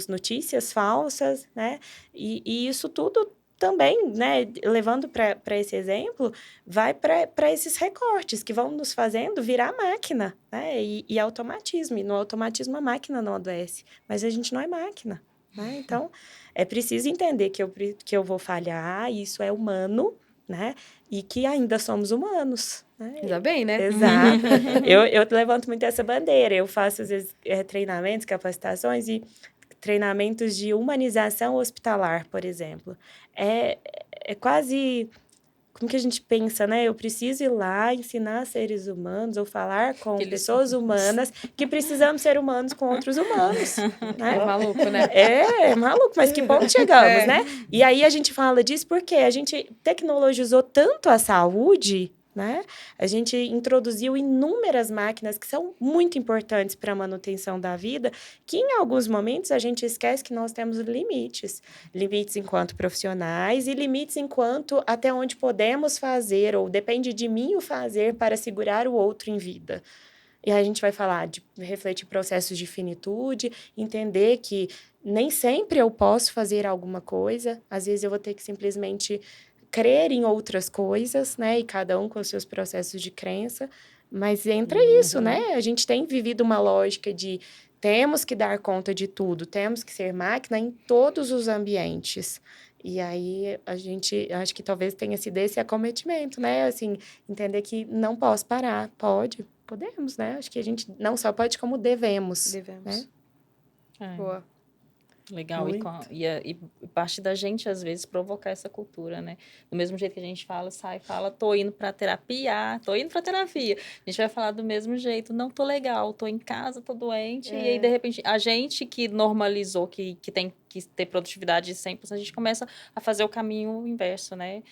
notícias falsas, né? E isso tudo também, né, levando para esse exemplo, vai para esses recortes que vão nos fazendo virar máquina, né? E automatismo. E no automatismo a máquina não adoece, mas a gente não é máquina, né? Então, é preciso entender que eu vou falhar, isso é humano, né? E que ainda somos humanos. Ainda bem, né? Exato. Eu levanto muito essa bandeira. Eu faço, às vezes, treinamentos, capacitações e treinamentos de humanização hospitalar, por exemplo. É quase... como que a gente pensa, né? Eu preciso ir lá ensinar seres humanos ou falar com Que eles pessoas humanas que precisamos ser humanos com outros humanos, né? É maluco, né? É maluco, mas que ponto chegamos, né? E aí a gente fala disso porque a gente tecnologizou tanto a saúde, né? A gente introduziu inúmeras máquinas que são muito importantes para a manutenção da vida, que em alguns momentos a gente esquece que nós temos limites. Limites enquanto profissionais e limites enquanto até onde podemos fazer, ou depende de mim o fazer para segurar o outro em vida. E aí a gente vai falar de refletir processos de finitude, entender que nem sempre eu posso fazer alguma coisa, às vezes eu vou ter que simplesmente crer em outras coisas, né? E cada um com os seus processos de crença. Mas entra isso, né? A gente tem vivido uma lógica de temos que dar conta de tudo, temos que ser máquina em todos os ambientes. E aí a gente, acho que talvez tenha sido esse acometimento, né? Assim, entender que não posso parar. Podemos, né? Acho que a gente não só pode, como devemos. Devemos. É. Boa. Legal, Muito. e parte da gente, às vezes, provocar essa cultura, né? Do mesmo jeito que a gente fala, sai, fala, tô indo pra terapia, tô indo pra terapia. A gente vai falar do mesmo jeito, não tô legal, tô em casa, tô doente. E aí, de repente, a gente que normalizou que tem que ter produtividade de 100%, a gente começa a fazer o caminho inverso, né?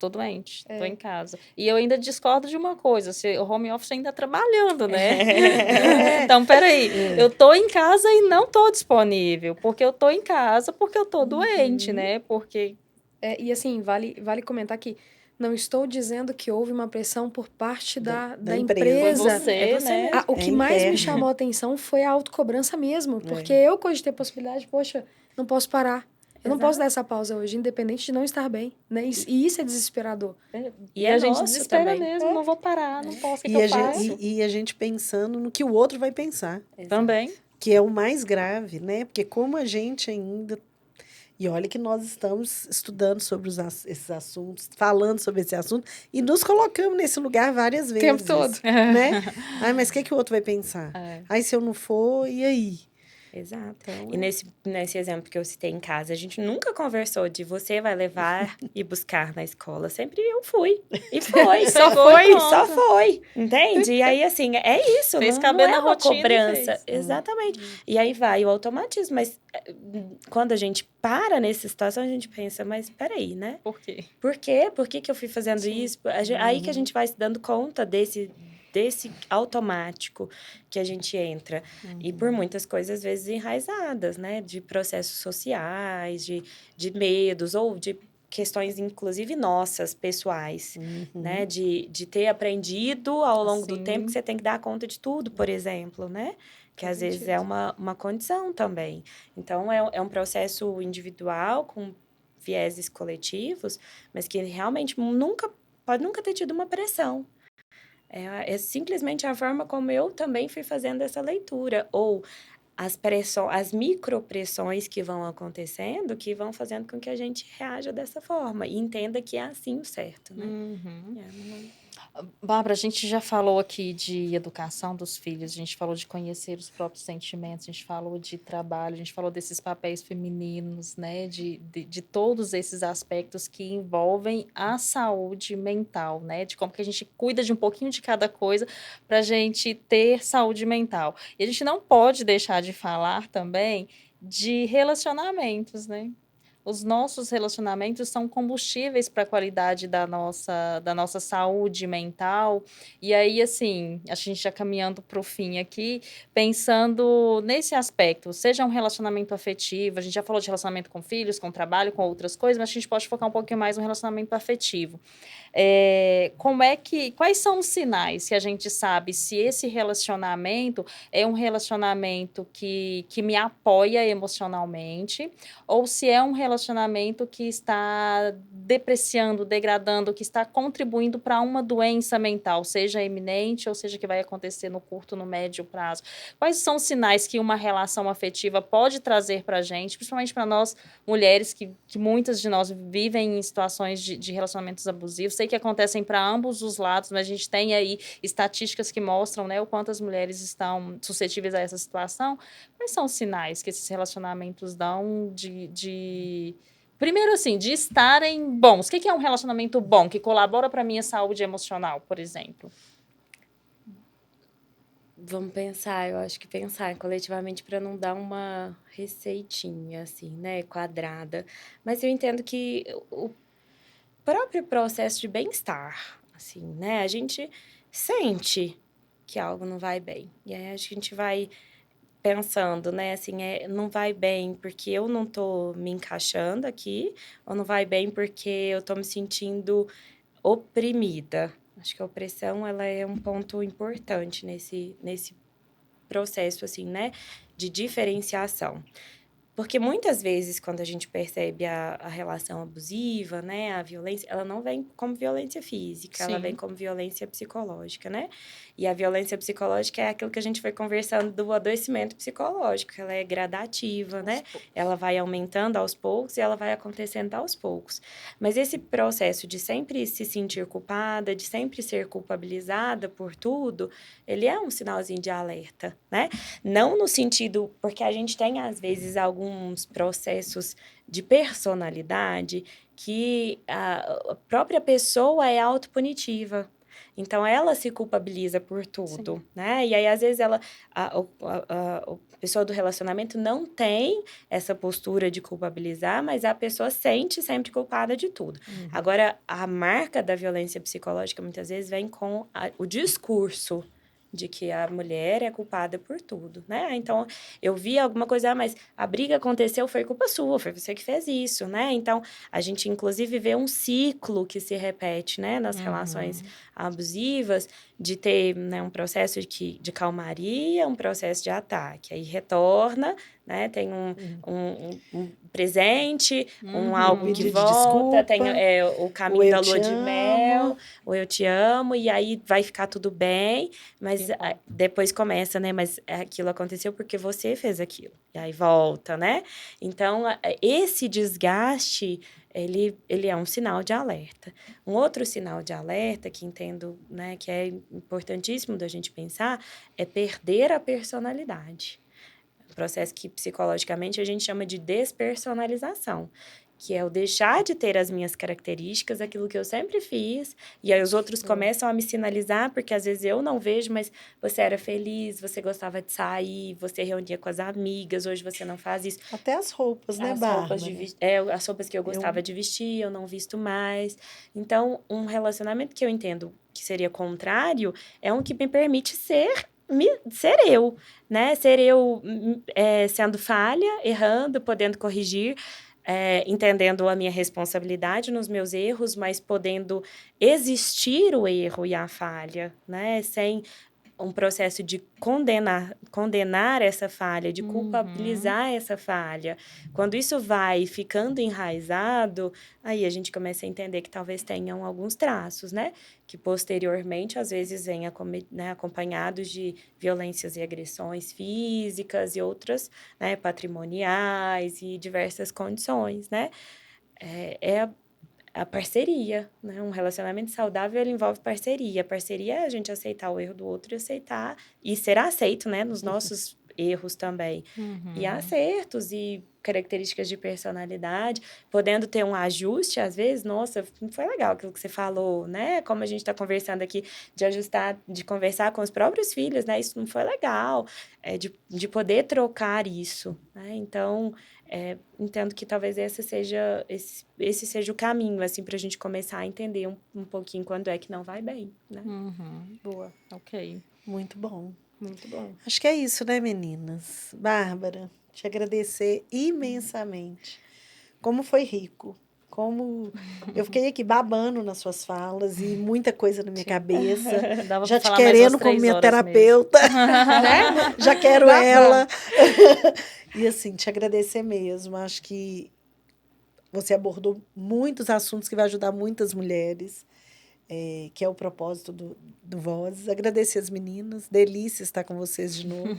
Tô doente, tô em casa. E eu ainda discordo de uma coisa, se o home office ainda tá trabalhando, né? Então, peraí, eu tô em casa e não tô disponível, porque eu tô em casa, porque eu tô doente, né? Porque... E assim, vale comentar que não estou dizendo que houve uma pressão por parte da empresa. Foi empresa. você, né? O que mais me interno. chamou a atenção foi a autocobrança mesmo, porque eu cogitei a possibilidade, poxa, não posso parar. Eu não posso dar essa pausa hoje, independente de não estar bem, né? E isso é desesperador. E é a gente nosso desespera também. mesmo, não vou parar, não posso, o que E eu a gente, faço? e a gente pensando no que o outro vai pensar, Também. que é o mais grave, né? Porque como a gente ainda... E olha que nós estamos estudando sobre esses assuntos, falando sobre esse assunto, e nos colocamos nesse lugar várias vezes. tempo todo. Né? Ai, mas o que o outro vai pensar? É. Ai, se eu não for, e aí? Exato. Então, E nesse exemplo que eu citei em casa, a gente nunca conversou de você vai levar e buscar na escola. Sempre eu fui. E foi. Só foi, Só pronto. foi. Entende? E aí, assim, é isso. Fez não caber é na uma rotina e cobrança. fez. Exatamente. E aí vai o automatismo. Mas quando a gente para nessa situação, a gente pensa, mas peraí, né? Por quê? Por quê? Por que eu fui fazendo isso? Aí que a gente vai se dando conta desse automático que a gente entra. E por muitas coisas, às vezes, enraizadas, né? De processos sociais, de medos, ou de questões, inclusive, nossas, pessoais, né? De ter aprendido ao longo do tempo que você tem que dar conta de tudo, por exemplo, né? Que às vezes é uma condição também. Então, é um processo individual, com vieses coletivos, mas que realmente pode nunca ter tido uma pressão. É simplesmente a forma como eu também fui fazendo essa leitura. Ou as micropressões que vão acontecendo, que vão fazendo com que a gente reaja dessa forma. E entenda que é assim o certo, né? Bárbara, a gente já falou aqui de educação dos filhos, a gente falou de conhecer os próprios sentimentos, a gente falou de trabalho, a gente falou desses papéis femininos, né? De todos esses aspectos que envolvem a saúde mental, né? De como que a gente cuida de um pouquinho de cada coisa para a gente ter saúde mental. E a gente não pode deixar de falar também de relacionamentos, né? Os nossos relacionamentos são combustíveis para a qualidade da nossa saúde mental. E aí, assim, a gente já caminhando para o fim aqui, pensando nesse aspecto, seja um relacionamento afetivo, a gente já falou de relacionamento com filhos, com trabalho, com outras coisas, mas a gente pode focar um pouquinho mais no relacionamento afetivo. Quais são os sinais que a gente sabe se esse relacionamento é um relacionamento que me apoia emocionalmente ou se é um relacionamento que está depreciando, degradando, que está contribuindo para uma doença mental, seja iminente ou seja que vai acontecer no curto, no médio prazo. Quais são os sinais que uma relação afetiva pode trazer para a gente, principalmente para nós mulheres, que muitas de nós vivem em situações de relacionamentos abusivos? Sei que acontecem para ambos os lados, mas a gente tem aí estatísticas que mostram, né, o quanto as mulheres estão suscetíveis a essa situação. Quais são os sinais que esses relacionamentos dão Primeiro, assim, de estarem bons. O que é um relacionamento bom, que colabora para minha saúde emocional, por exemplo? Vamos pensar, eu acho que pensar coletivamente para não dar uma receitinha, assim, né, quadrada. Mas eu entendo que o próprio processo de bem-estar, assim, né, a gente sente que algo não vai bem. E aí a gente vai pensando, né, assim, não vai bem porque eu não tô me encaixando aqui, ou não vai bem porque eu tô me sentindo oprimida. Acho que a opressão, ela é um ponto importante nesse processo, assim, né, de diferenciação. Porque muitas vezes, quando a gente percebe a relação abusiva, né, a violência, ela não vem como violência física, ela vem Sim. como violência psicológica, né? E a violência psicológica é aquilo que a gente foi conversando do adoecimento psicológico, ela é gradativa, né? Ela vai aumentando aos poucos e ela vai acontecendo aos poucos. Mas esse processo de sempre se sentir culpada, de sempre ser culpabilizada por tudo, ele é um sinalzinho de alerta, né? Não no sentido, porque a gente tem, às vezes, alguns processos de personalidade que a própria pessoa é autopunitiva. Então, ela se culpabiliza por tudo, Sim. né? E aí, às vezes, a pessoa do relacionamento não tem essa postura de culpabilizar, mas a pessoa sente sempre culpada de tudo. Agora, a marca da violência psicológica, muitas vezes, vem com o discurso de que a mulher é culpada por tudo, né? Então, eu vi alguma coisa, mas a briga aconteceu, foi culpa sua, foi você que fez isso, né? Então, a gente, inclusive, vê um ciclo que se repete, né? Nas relações abusivas, de ter, né, um processo de calmaria, um processo de ataque. Aí retorna, né? Tem um presente, algo que Pedido de volta, tem desculpa, o o caminho eu da lua te de amo. mel, o eu te amo, e aí vai ficar tudo bem, mas Que bom. depois começa, né? Mas aquilo aconteceu porque você fez aquilo. E aí volta, né? Então, esse desgaste, ele é um sinal de alerta. Um outro sinal de alerta que entendo, né, que é importantíssimo da gente pensar, é perder a personalidade. Um processo que psicologicamente a gente chama de despersonalização, que é o deixar de ter as minhas características, aquilo que eu sempre fiz, e aí os outros começam a me sinalizar, porque às vezes eu não vejo, mas você era feliz, você gostava de sair, você reunia com as amigas, hoje você não faz isso. Até as roupas, né, As roupas, Bárbara? as roupas que eu gostava de vestir, eu não visto mais. Então, um relacionamento que eu entendo que seria contrário é um que me permite ser eu, né? Ser eu sendo falha, errando, podendo corrigir, entendendo a minha responsabilidade nos meus erros, mas podendo existir o erro e a falha, né? Sem um processo de condenar essa falha, de culpabilizar essa falha. Quando isso vai ficando enraizado, aí a gente começa a entender que talvez tenham alguns traços, né? Que posteriormente, às vezes, vêm né, acompanhados de violências e agressões físicas e outras, né, patrimoniais e diversas condições, né? É a parceria, né? Um relacionamento saudável, ele envolve parceria. Parceria é a gente aceitar o erro do outro e aceitar, e ser aceito, né? Nos nossos erros também. E acertos e características de personalidade, podendo ter um ajuste, às vezes, nossa, não foi legal aquilo que você falou, né? Como a gente está conversando aqui, de ajustar, de conversar com os próprios filhos, né? Isso não foi legal, de poder trocar isso, né? Então, entendo que talvez esse seja o caminho, assim, para a gente começar a entender um pouquinho quando é que não vai bem, né? Boa, ok. Muito bom. Muito bom. Acho que é isso, né, meninas? Bárbara, te agradecer imensamente. Como foi rico. Como eu fiquei aqui babando nas suas falas e muita coisa na minha cabeça. Dava Já pra te falar mais umas querendo como 3 minha horas mesmo. terapeuta, né? Já quero Babando. ela. E assim, te agradecer mesmo. Acho que você abordou muitos assuntos que vai ajudar muitas mulheres, que é o propósito do Vozes. Agradecer as meninas. Delícia estar com vocês de novo.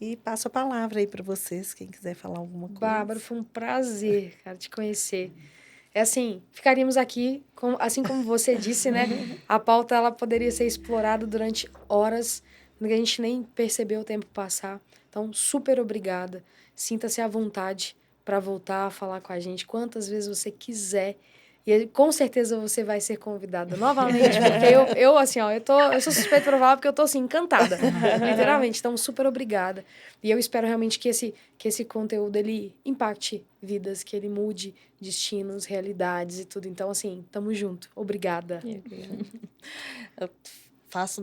E passo a palavra aí para vocês, quem quiser falar alguma coisa. Bárbara, foi um prazer, cara, te conhecer. É assim, ficaríamos aqui, assim como você disse, né? A pauta ela poderia ser explorada durante horas, que a gente nem percebeu o tempo passar. Então, super obrigada. Sinta-se à vontade para voltar a falar com a gente quantas vezes você quiser. E com certeza você vai ser convidada novamente, porque eu assim, ó, eu sou suspeita pra falar porque eu tô, assim, encantada, literalmente. Então, super obrigada. E eu espero realmente que esse conteúdo, ele impacte vidas, que ele mude destinos, realidades e tudo. Então, assim, tamo junto. Obrigada. Eu faço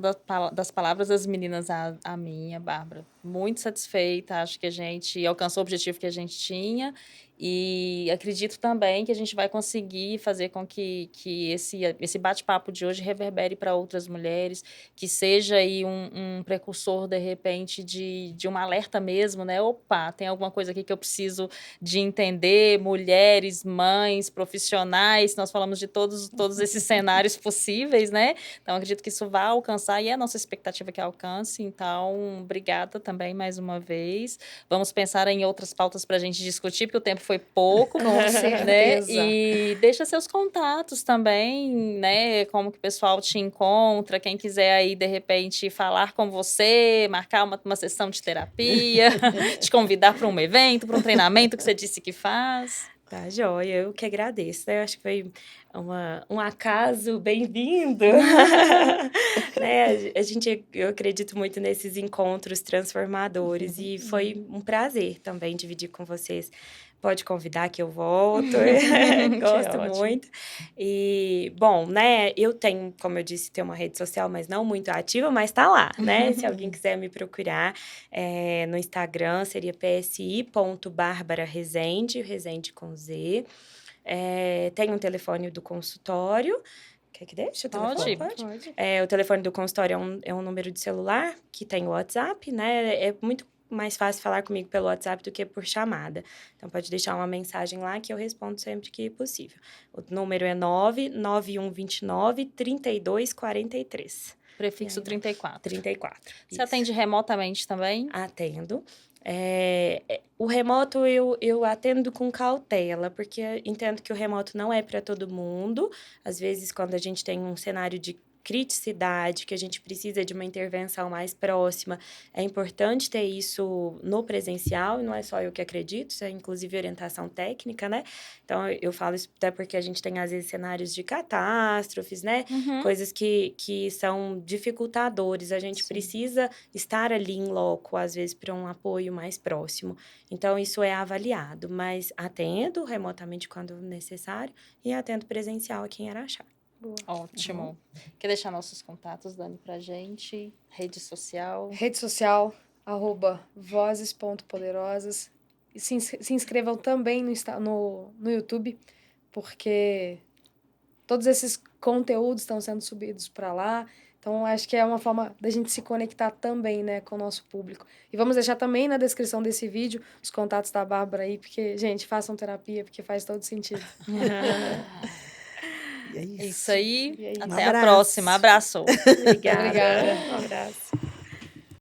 das palavras das meninas a minha, Bárbara. Muito satisfeita, acho que a gente alcançou o objetivo que a gente tinha e acredito também que a gente vai conseguir fazer com que esse bate-papo de hoje reverbere para outras mulheres, que seja aí um precursor, de repente, de um alerta mesmo, né? Opa, tem alguma coisa aqui que eu preciso de entender, mulheres, mães, profissionais, nós falamos de todos esses cenários possíveis, né? Então, acredito que isso vai alcançar e é a nossa expectativa que alcance. Então, obrigada também mais uma vez. Vamos pensar em outras pautas para a gente discutir, porque o tempo foi pouco. Com certeza. Né? E deixa seus contatos também, né? Como que o pessoal te encontra, quem quiser aí, de repente, falar com você, marcar uma sessão de terapia, te convidar para um evento, para um treinamento que você disse que faz. Tá, joia. Eu que agradeço, né? Eu acho que foi um acaso bem-vindo. Né? Eu acredito muito nesses encontros transformadores e foi um prazer também dividir com vocês. Pode convidar que eu volto. Gosto muito. E, bom, né? Eu tenho, como eu disse, tenho uma rede social, mas não muito ativa, mas tá lá, né? Se alguém quiser me procurar no Instagram, seria psi.barbararesende, Resende com Z. Tem um telefone do consultório. Quer que deixe o telefone? Pode. O telefone do consultório é um número de celular que tem o WhatsApp, né? É muito mais fácil falar comigo pelo WhatsApp do que por chamada. Então, pode deixar uma mensagem lá que eu respondo sempre que possível. O número é 99129-3243. Prefixo 34. 34. Você Isso. atende remotamente também? Atendo. O remoto eu atendo com cautela, porque entendo que o remoto não é para todo mundo. Às vezes, quando a gente tem um cenário de criticidade, que a gente precisa de uma intervenção mais próxima, é importante ter isso no presencial, e não é só eu que acredito, isso é inclusive orientação técnica, né? Então, eu falo isso até porque a gente tem, às vezes, cenários de catástrofes, né? Coisas que são dificultadores, a gente precisa estar ali em loco, às vezes, para um apoio mais próximo. Então, isso é avaliado, mas atendo remotamente quando necessário e atendo presencial aqui em Araxá. Boa. Ótimo. Quer deixar nossos contatos, Dani, pra gente? Rede social? Rede social, @vozes.poderosas. E se inscrevam também no YouTube, porque todos esses conteúdos estão sendo subidos para lá. Então, acho que é uma forma da gente se conectar também, né, com o nosso público. E vamos deixar também na descrição desse vídeo os contatos da Bárbara aí, porque, gente, façam terapia, porque faz todo sentido. E é isso. Isso aí. E é isso. Até Um a próxima. Abraço. Obrigada. Obrigada. Um abraço.